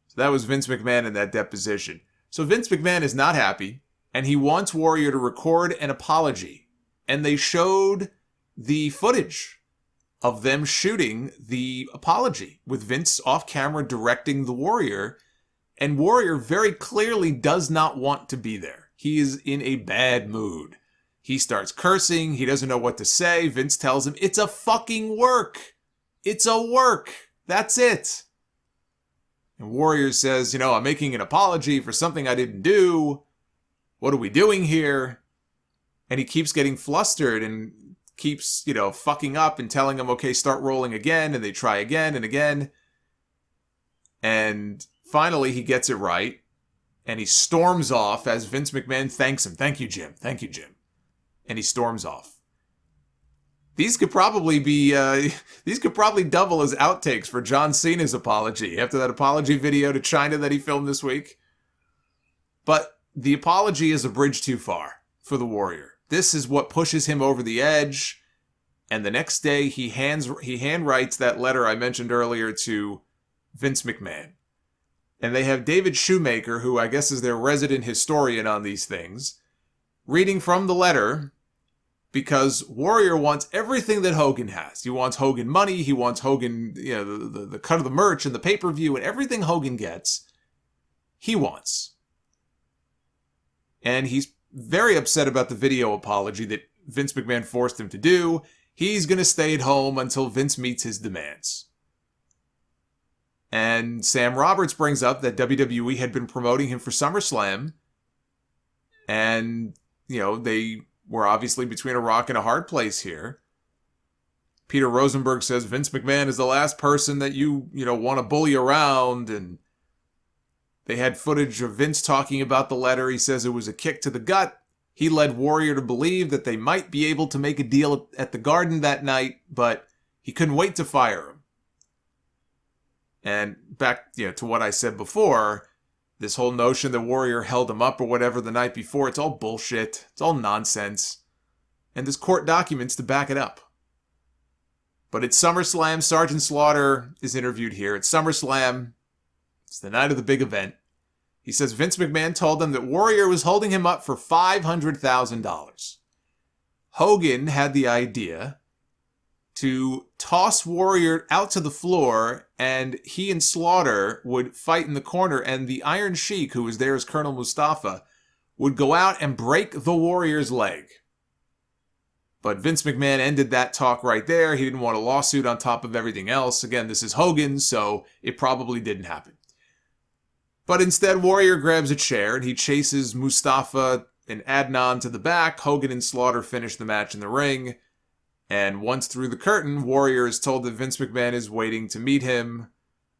So that was Vince McMahon in that deposition. So Vince McMahon is not happy, and he wants Warrior to record an apology. And they showed the footage of them shooting the apology with Vince off camera directing the Warrior. And Warrior very clearly does not want to be there. He is in a bad mood. He starts cursing. He doesn't know what to say. Vince tells him, it's a fucking work. It's a work. That's it. And Warrior says, you know, I'm making an apology for something I didn't do. What are we doing here? And he keeps getting flustered and keeps, you know, fucking up and telling him, okay, start rolling again. And they try again and again. And finally, he gets it right. And he storms off as Vince McMahon thanks him. Thank you, Jim. Thank you, Jim. And he storms off. These could probably double as outtakes for John Cena's apology after that apology video to China that he filmed this week. But the apology is a bridge too far for the Warrior. This is what pushes him over the edge. And the next day, he handwrites that letter I mentioned earlier to Vince McMahon. And they have David Shoemaker, who I guess is their resident historian on these things, reading from the letter, because Warrior wants everything that Hogan has. He wants Hogan money, he wants Hogan, you know, the cut of the merch and the pay-per-view and everything Hogan gets, he wants. And he's very upset about the video apology that Vince McMahon forced him to do. He's going to stay at home until Vince meets his demands. And Sam Roberts brings up that WWE had been promoting him for SummerSlam, and, you know, they were obviously between a rock and a hard place here. Peter Rosenberg says Vince McMahon is the last person that you want to bully around, and they had footage of Vince talking about the letter. He says it was a kick to the gut. He led Warrior to believe that they might be able to make a deal at the Garden that night, but he couldn't wait to fire him. And back, to what I said before, this whole notion that Warrior held him up or whatever the night before, it's all bullshit. It's all nonsense. And there's court documents to back it up. But at SummerSlam, Sergeant Slaughter is interviewed here. At SummerSlam, it's the night of the big event. He says Vince McMahon told them that Warrior was holding him up for $500,000. Hogan had the idea to toss Warrior out to the floor, and he and Slaughter would fight in the corner, and the Iron Sheik, who was there as Colonel Mustafa, would go out and break the Warrior's leg. But Vince McMahon ended that talk right there. He didn't want a lawsuit on top of everything else. Again, this is Hogan, so it probably didn't happen. But instead, Warrior grabs a chair, and he chases Mustafa and Adnan to the back. Hogan and Slaughter finish the match in the ring. And once through the curtain, Warrior is told that Vince McMahon is waiting to meet him.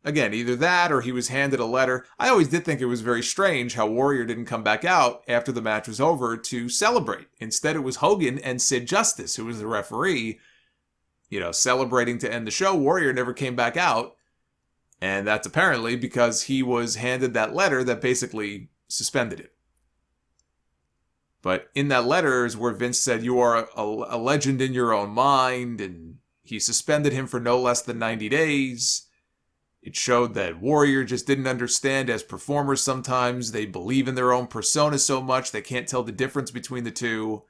Again, either that or he was handed a letter. I always did think it was very strange how Warrior didn't come back out after the match was over to celebrate. Instead, it was Hogan and Sid Justice, who was the referee, celebrating to end the show. Warrior never came back out. And that's apparently because he was handed that letter that basically suspended it. But in that letter is where Vince said, you are a legend in your own mind, and he suspended him for no less than 90 days. It showed that Warrior just didn't understand as performers sometimes. They believe in their own persona so much they can't tell the difference between the two.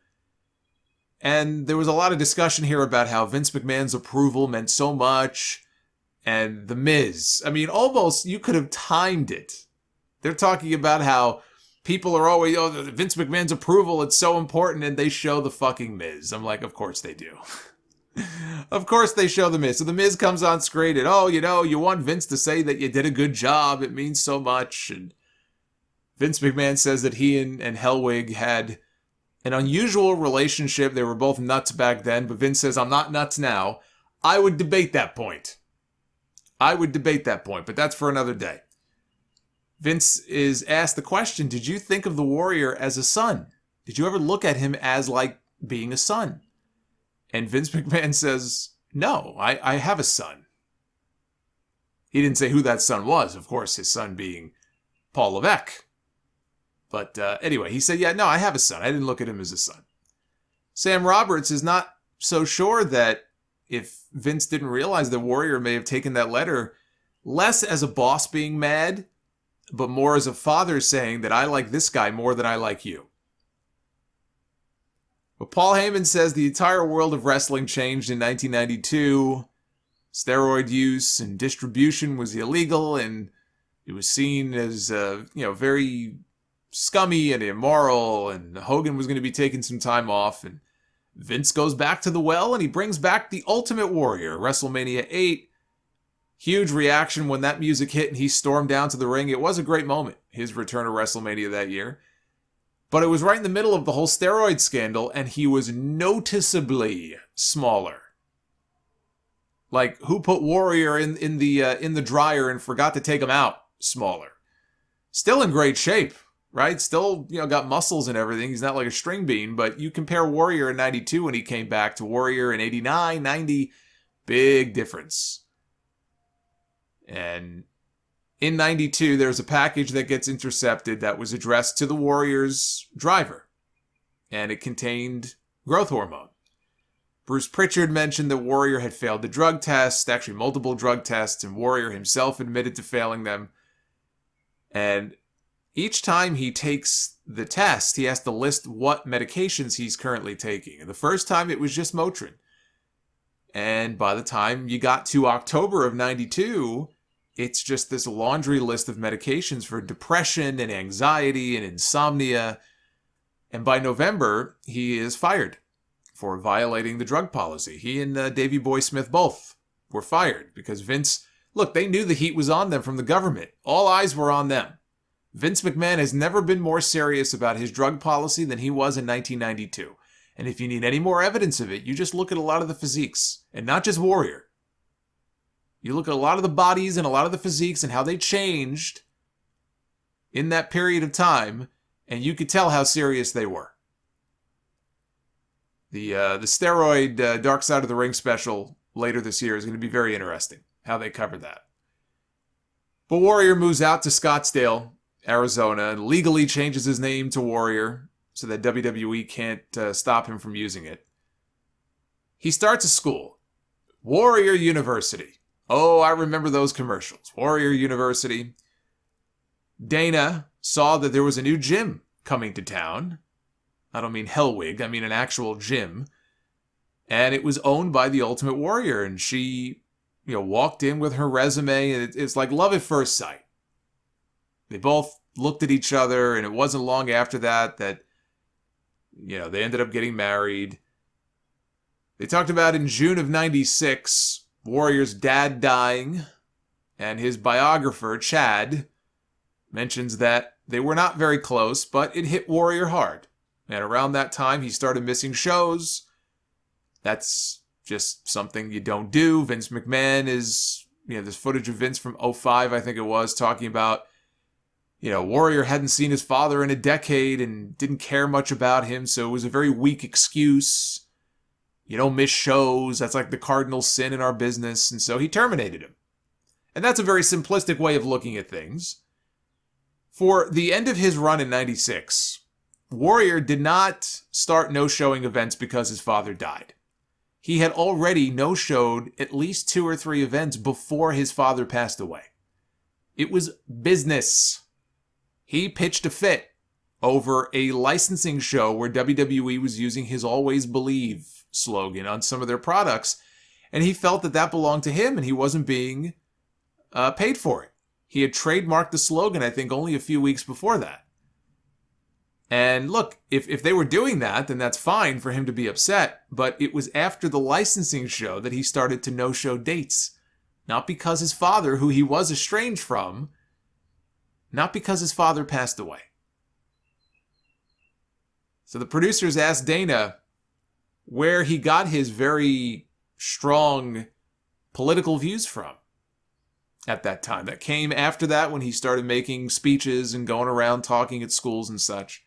And there was a lot of discussion here about how Vince McMahon's approval meant so much. And The Miz. I mean, almost you could have timed it. They're talking about how people are always, Vince McMahon's approval, it's so important, and they show the fucking Miz. I'm like, of course they do. Of course they show the Miz. So the Miz comes on screen and, you want Vince to say that you did a good job. It means so much. And Vince McMahon says that he and Hellwig had an unusual relationship. They were both nuts back then, but Vince says, I'm not nuts now. I would debate that point. But that's for another day. Vince is asked the question, did you think of the Warrior as a son? Did you ever look at him as like being a son? And Vince McMahon says, no, I have a son. He didn't say who that son was, of course, his son being Paul Levesque. But anyway, he said, yeah, no, I have a son. I didn't look at him as a son. Sam Roberts is not so sure that if Vince didn't realize the Warrior may have taken that letter less as a boss being mad, but more as a father saying that I like this guy more than I like you. But Paul Heyman says the entire world of wrestling changed in 1992. Steroid use and distribution was illegal, and it was seen as, very scummy and immoral, and Hogan was going to be taking some time off, and Vince goes back to the well, and he brings back the Ultimate Warrior, WrestleMania 8. Huge reaction when that music hit and he stormed down to the ring. It was a great moment, his return to WrestleMania that year. But it was right in the middle of the whole steroid scandal, and he was noticeably smaller. Like, who put Warrior in the dryer and forgot to take him out? Smaller. Still in great shape, right? Still, got muscles and everything. He's not like a string bean, but you compare Warrior in 92 when he came back to Warrior in 89, 90, big difference. And in 92, there's a package that gets intercepted that was addressed to the Warrior's driver, and it contained growth hormone. Bruce Pritchard mentioned that Warrior had failed the drug test, actually multiple drug tests, and Warrior himself admitted to failing them. And each time he takes the test, he has to list what medications he's currently taking. And the first time it was just Motrin. And by the time you got to October of 92, it's just this laundry list of medications for depression and anxiety and insomnia. And by November, he is fired for violating the drug policy. He and Davey Boy Smith both were fired because Vince, look, they knew the heat was on them from the government. All eyes were on them. Vince McMahon has never been more serious about his drug policy than he was in 1992. And if you need any more evidence of it, you just look at a lot of the physiques, and not just Warrior. You look at a lot of the bodies and a lot of the physiques and how they changed in that period of time, and you could tell how serious they were. The steroid Dark Side of the Ring special later this year is going to be very interesting, how they cover that. But Warrior moves out to Scottsdale, Arizona, and legally changes his name to Warrior so that WWE can't stop him from using it. He starts a school, Warrior University. Oh, I remember those commercials. Warrior University. Dana saw that there was a new gym coming to town. I don't mean Hellwig, I mean an actual gym. And it was owned by the Ultimate Warrior. And she, walked in with her resume, and it's like love at first sight. They both looked at each other, and it wasn't long after that they ended up getting married. They talked about in June of 96, Warrior's dad dying, and his biographer, Chad, mentions that they were not very close, but it hit Warrior hard. And around that time, he started missing shows. That's just something you don't do. Vince McMahon is, there's footage of Vince from 05, I think it was, talking about, Warrior hadn't seen his father in a decade and didn't care much about him, so it was a very weak excuse. You don't miss shows. That's like the cardinal sin in our business. And so he terminated him. And that's a very simplistic way of looking at things. For the end of his run in 96, Warrior did not start no-showing events because his father died. He had already no-showed at least 2 or 3 events before his father passed away. It was business. He pitched a fit over a licensing show where WWE was using his Always Believe slogan on some of their products, and he felt that belonged to him, and he wasn't being paid for it. He had trademarked the slogan, I think, only a few weeks before that. And look, if they were doing that, then that's fine for him to be upset, but it was after the licensing show that he started to no-show dates. Not because his father, who he was estranged from, not because his father passed away. So the producers asked Dana where he got his very strong political views from at that time. That came after that, when he started making speeches and going around talking at schools and such.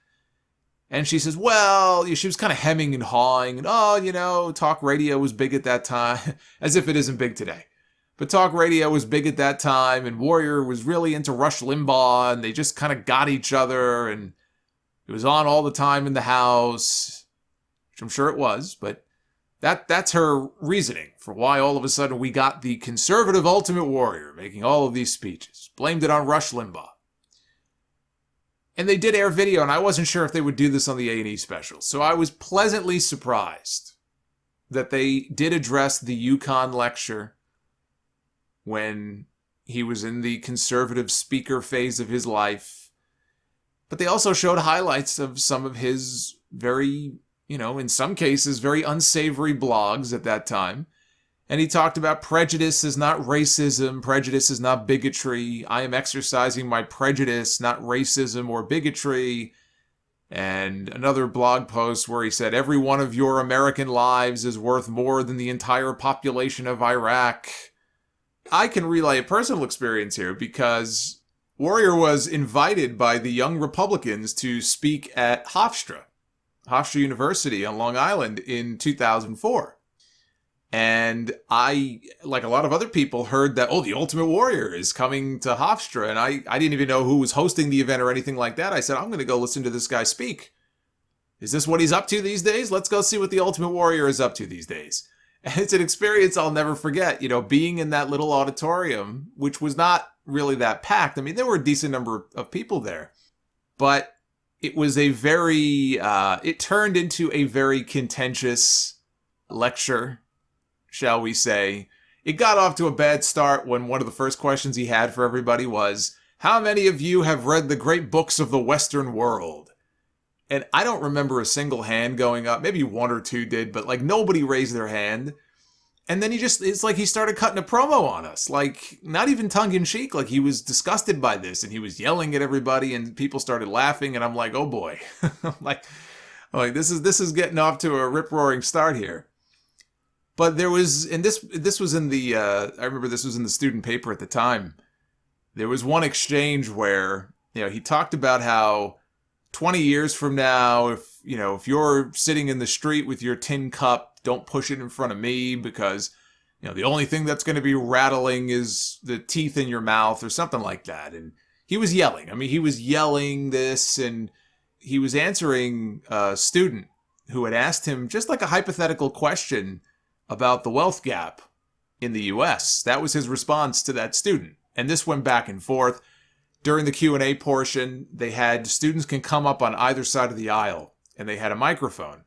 And she says, well, she was kind of hemming and hawing, and talk radio was big at that time, as if it isn't big today. But talk radio was big at that time, and Warrior was really into Rush Limbaugh, and they just kind of got each other, and it was on all the time in the house, which I'm sure it was, but that's her reasoning for why all of a sudden we got the conservative Ultimate Warrior making all of these speeches. Blamed it on Rush Limbaugh. And they did air video, and I wasn't sure if they would do this on the A&E special. So I was pleasantly surprised that they did address the Yukon lecture when he was in the conservative speaker phase of his life. But they also showed highlights of some of his very, in some cases, very unsavory blogs at that time. And he talked about prejudice is not racism, prejudice is not bigotry. I am exercising my prejudice, not racism or bigotry. And another blog post where he said, every one of your American lives is worth more than the entire population of Iraq. I can relay a personal experience here because Warrior was invited by the Young Republicans to speak at Hofstra University on Long Island in 2004. And I, like a lot of other people, heard that, the Ultimate Warrior is coming to Hofstra. And I didn't even know who was hosting the event or anything like that. I said, I'm going to go listen to this guy speak. Is this what he's up to these days? Let's go see what the Ultimate Warrior is up to these days. And it's an experience I'll never forget, being in that little auditorium, which was not really that packed. I mean, there were a decent number of people there. But it was it turned into a very contentious lecture, shall we say. It got off to a bad start when one of the first questions he had for everybody was, how many of you have read the great books of the Western world? And I don't remember a single hand going up. Maybe one or two did, but nobody raised their hand. And then it's like he started cutting a promo on us, not even tongue-in-cheek, he was disgusted by this, and he was yelling at everybody, and people started laughing, and I'm like, oh boy. I'm like, this is getting off to a rip-roaring start here. But there was, and this was in the, I remember this was in the student paper at the time. There was one exchange where, he talked about how 20 years from now, if you're sitting in the street with your tin cup, don't push it in front of me because, the only thing that's going to be rattling is the teeth in your mouth or something like that. And he was yelling. I mean, he was yelling this, and he was answering a student who had asked him just like a hypothetical question about the wealth gap in the U.S. That was his response to that student. And this went back and forth. During the Q&A portion, they had students can come up on either side of the aisle, and they had a microphone.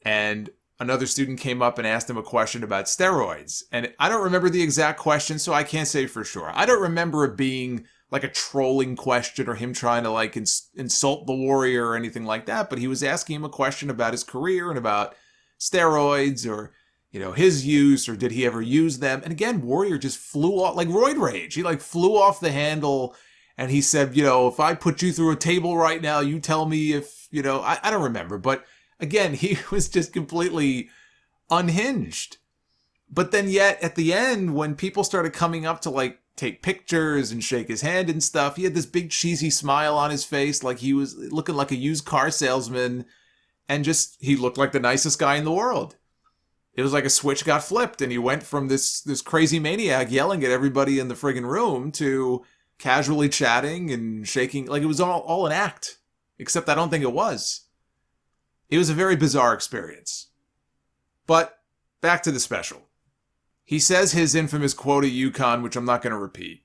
And another student came up and asked him a question about steroids. And I don't remember the exact question, so I can't say for sure. I don't remember it being like a trolling question or him trying to insult the Warrior or anything like that. But he was asking him a question about his career and about steroids or, his use, or did he ever use them? And again, Warrior just flew off, like roid rage. He flew off the handle, and he said, if I put you through a table right now, you tell me if, I don't remember. But again, he was just completely unhinged. But then yet at the end, when people started coming up to take pictures and shake his hand and stuff, he had this big cheesy smile on his face, like he was looking like a used car salesman, and he looked like the nicest guy in the world. It was like a switch got flipped, and he went from this crazy maniac yelling at everybody in the friggin' room to casually chatting and shaking. It was all an act, except I don't think it was. It was a very bizarre experience. But back to the special. He says his infamous quote at UConn, which I'm not going to repeat.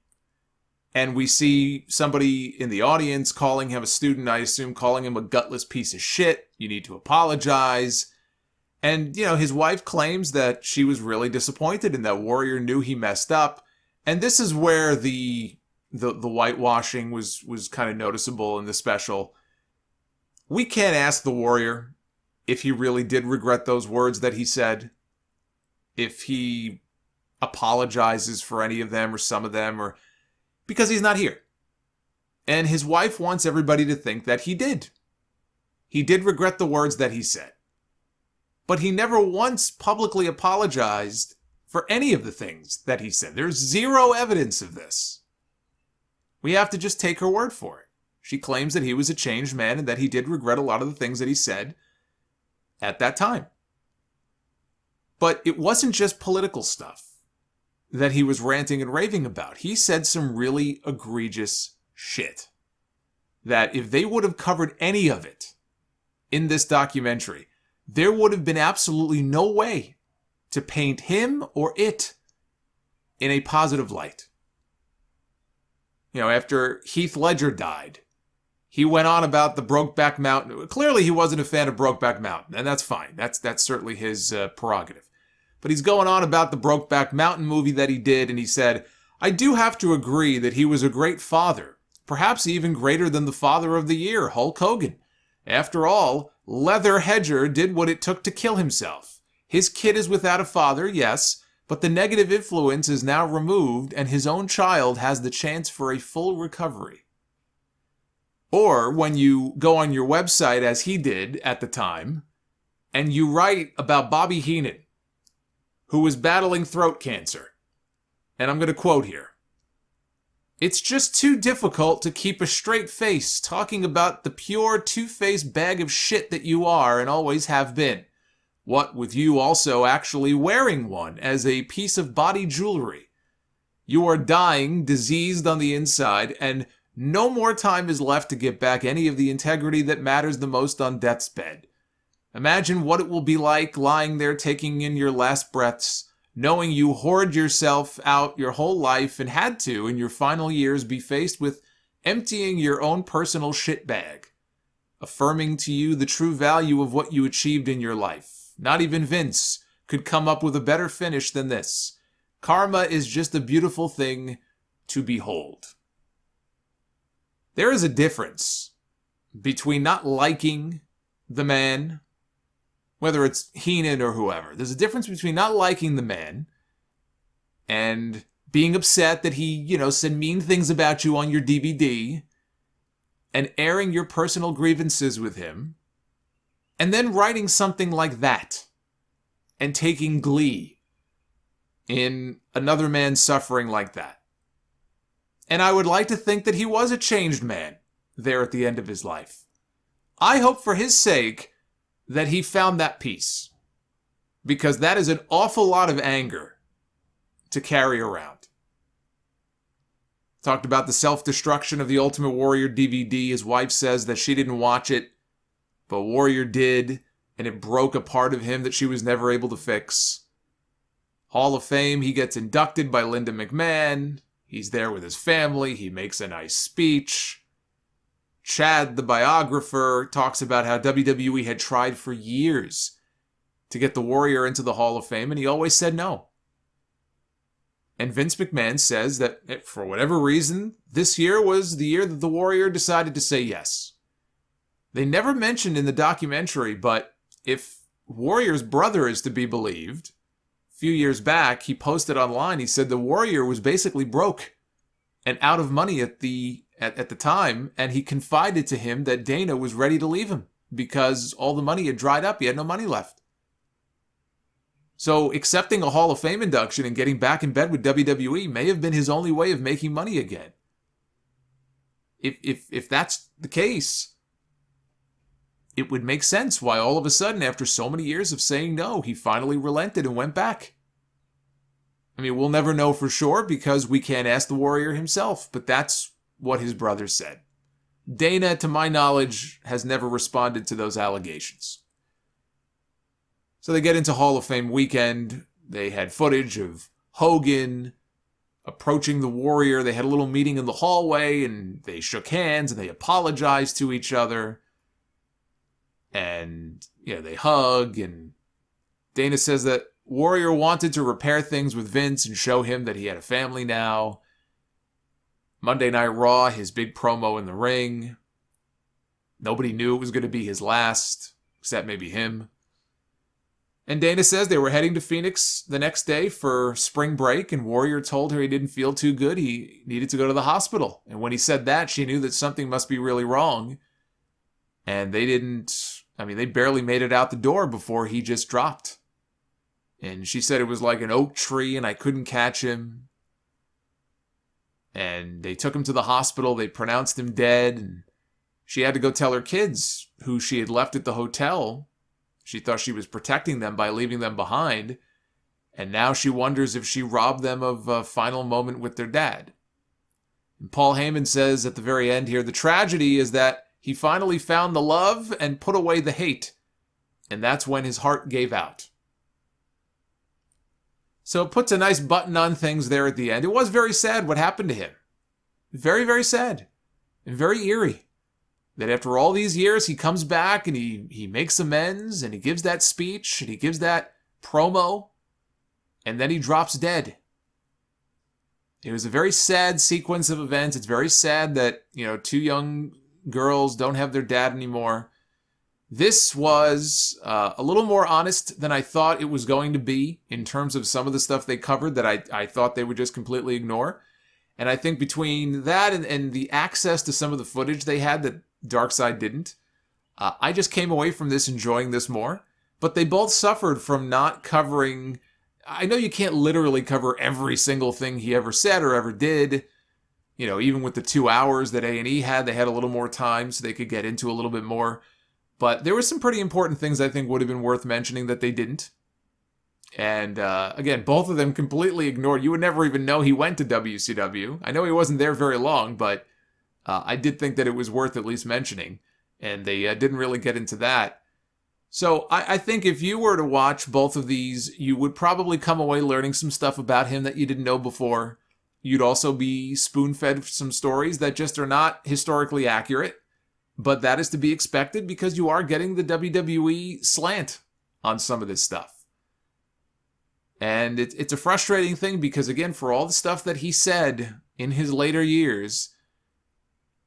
And we see somebody in the audience calling him a student, I assume calling him a gutless piece of shit. You need to apologize. And, his wife claims that she was really disappointed and that Warrior knew he messed up. And this is where the whitewashing was kind of noticeable in the special. We can't ask the Warrior if he really did regret those words that he said, if he apologizes for any of them or some of them, or because he's not here. And his wife wants everybody to think that he did. he did regret the words that he said. But he never once publicly apologized for any of the things that he said. There's zero evidence of this. We have to just take her word for it. She claims that he was a changed man and that he did regret a lot of the things that he said at that time. But it wasn't just political stuff that he was ranting and raving about. He said some really egregious shit that if they would have covered any of it in this documentary, there would have been absolutely no way to paint him or it in a positive light. You know, after Heath Ledger died, he went on about the Brokeback Mountain. Clearly, he wasn't a fan of Brokeback Mountain, and that's fine. That's certainly his prerogative. But he's going on about the Brokeback Mountain movie that he did, and he said, I do have to agree that he was a great father, perhaps even greater than the father of the year, Hulk Hogan. After all, Leather Hedger did what it took to kill himself. His kid is without a father, yes, but the negative influence is now removed, and his own child has the chance for a full recovery. Or when you go on your website, as he did at the time, and you write about Bobby Heenan, who was battling throat cancer. And I'm going to quote here. It's just too difficult to keep a straight face talking about the pure two-faced bag of shit that you are and always have been. What with you also actually wearing one as a piece of body jewelry. You are dying, diseased on the inside, and no more time is left to get back any of the integrity that matters the most on death's bed. Imagine what it will be like lying there taking in your last breaths, knowing you hoard yourself out your whole life and had to, in your final years, be faced with emptying your own personal shit bag, affirming to you the true value of what you achieved in your life. Not even Vince could come up with a better finish than this. Karma is just a beautiful thing to behold. There is a difference between not liking the man, whether it's Heenan or whoever. There's a difference between not liking the man and being upset that he, said mean things about you on your DVD and airing your personal grievances with him, and then writing something like that and taking glee in another man's suffering like that. And I would like to think that he was a changed man there at the end of his life. I hope for his sake that he found that peace, because that is an awful lot of anger to carry around. Talked about the self-destruction of the Ultimate Warrior DVD. His wife says that she didn't watch it, but Warrior did, and it broke a part of him that she was never able to fix. Hall of Fame, he gets inducted by Linda McMahon. He's there with his family. He makes a nice speech. Chad, the biographer, talks about how WWE had tried for years to get the Warrior into the Hall of Fame, and he always said no. And Vince McMahon says that for whatever reason, this year was the year that the Warrior decided to say yes. They never mentioned in the documentary, but if Warrior's brother is to be believed, a few years back, he posted online, he said the Warrior was basically broke and out of money at the time, and he confided to him that Dana was ready to leave him because all the money had dried up. He had no money left. So accepting a Hall of Fame induction and getting back in bed with WWE may have been his only way of making money again. If that's the case, it would make sense why all of a sudden, after so many years of saying no, he finally relented and went back. I mean, we'll never know for sure because we can't ask the Warrior himself, but that's what his brother said. Dana, to my knowledge, has never responded to those allegations. So they get into Hall of Fame weekend. They had footage of Hogan approaching the Warrior. They had a little meeting in the hallway, and they shook hands, and they apologized to each other. And, they hug, and Dana says that Warrior wanted to repair things with Vince and show him that he had a family now. Monday Night Raw, his big promo in the ring. Nobody knew it was going to be his last, except maybe him. And Dana says they were heading to Phoenix the next day for spring break, and Warrior told her he didn't feel too good. He needed to go to the hospital. And when he said that, she knew that something must be really wrong. And they didn't, I mean, they barely made it out the door before he just dropped. And she said it was like an oak tree and I couldn't catch him. And they took him to the hospital. They pronounced him dead. And she had to go tell her kids, who she had left at the hotel. She thought she was protecting them by leaving them behind. And now she wonders if she robbed them of a final moment with their dad. And Paul Heyman says at the very end here, the tragedy is that he finally found the love and put away the hate. And that's when his heart gave out. So it puts a nice button on things there at the end. It was very sad what happened to him. Very, very sad. And very eerie. That after all these years, he comes back and he makes amends and he gives that speech and he gives that promo. And then he drops dead. It was a very sad sequence of events. It's very sad that, two young girls don't have their dad anymore. This was a little more honest than I thought it was going to be in terms of some of the stuff they covered that I thought they would just completely ignore. And I think between that and the access to some of the footage they had that Darkseid didn't, I just came away from this enjoying this more. But they both suffered from not covering... I know you can't literally cover every single thing he ever said or ever did. Even with the 2 hours that A&E had, they had a little more time so they could get into a little bit more. But there were some pretty important things I think would have been worth mentioning that they didn't. And again, both of them completely ignored. You would never even know he went to WCW. I know he wasn't there very long, but I did think that it was worth at least mentioning. And they didn't really get into that. So I think if you were to watch both of these, you would probably come away learning some stuff about him that you didn't know before. You'd also be spoon-fed some stories that just are not historically accurate. But that is to be expected because you are getting the WWE slant on some of this stuff. And it's a frustrating thing because, again, for all the stuff that he said in his later years,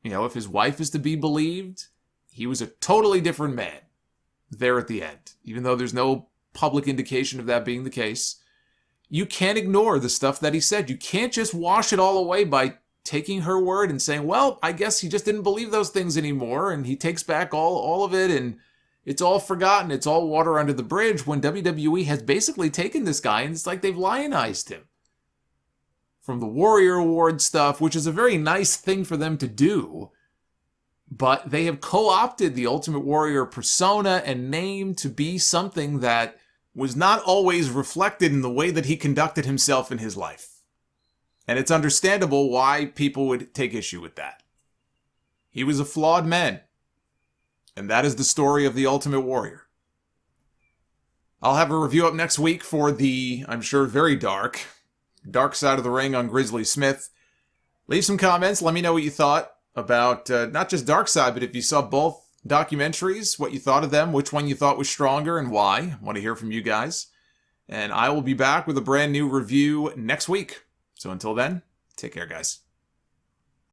if his wife is to be believed, he was a totally different man there at the end. Even though there's no public indication of that being the case, you can't ignore the stuff that he said. You can't just wash it all away by taking her word and saying, well, I guess he just didn't believe those things anymore, and he takes back all of it, and it's all forgotten. It's all water under the bridge, when WWE has basically taken this guy, and it's like they've lionized him. From the Warrior Award stuff, which is a very nice thing for them to do, but they have co-opted the Ultimate Warrior persona and name to be something that was not always reflected in the way that he conducted himself in his life. And it's understandable why people would take issue with that. He was a flawed man. And that is the story of the Ultimate Warrior. I'll have a review up next week for the, I'm sure, very dark Side of the Ring on Grizzly Smith. Leave some comments. Let me know what you thought about not just Darkseid, but if you saw both documentaries, what you thought of them, which one you thought was stronger, and why. I want to hear from you guys. And I will be back with a brand new review next week. So until then, take care, guys.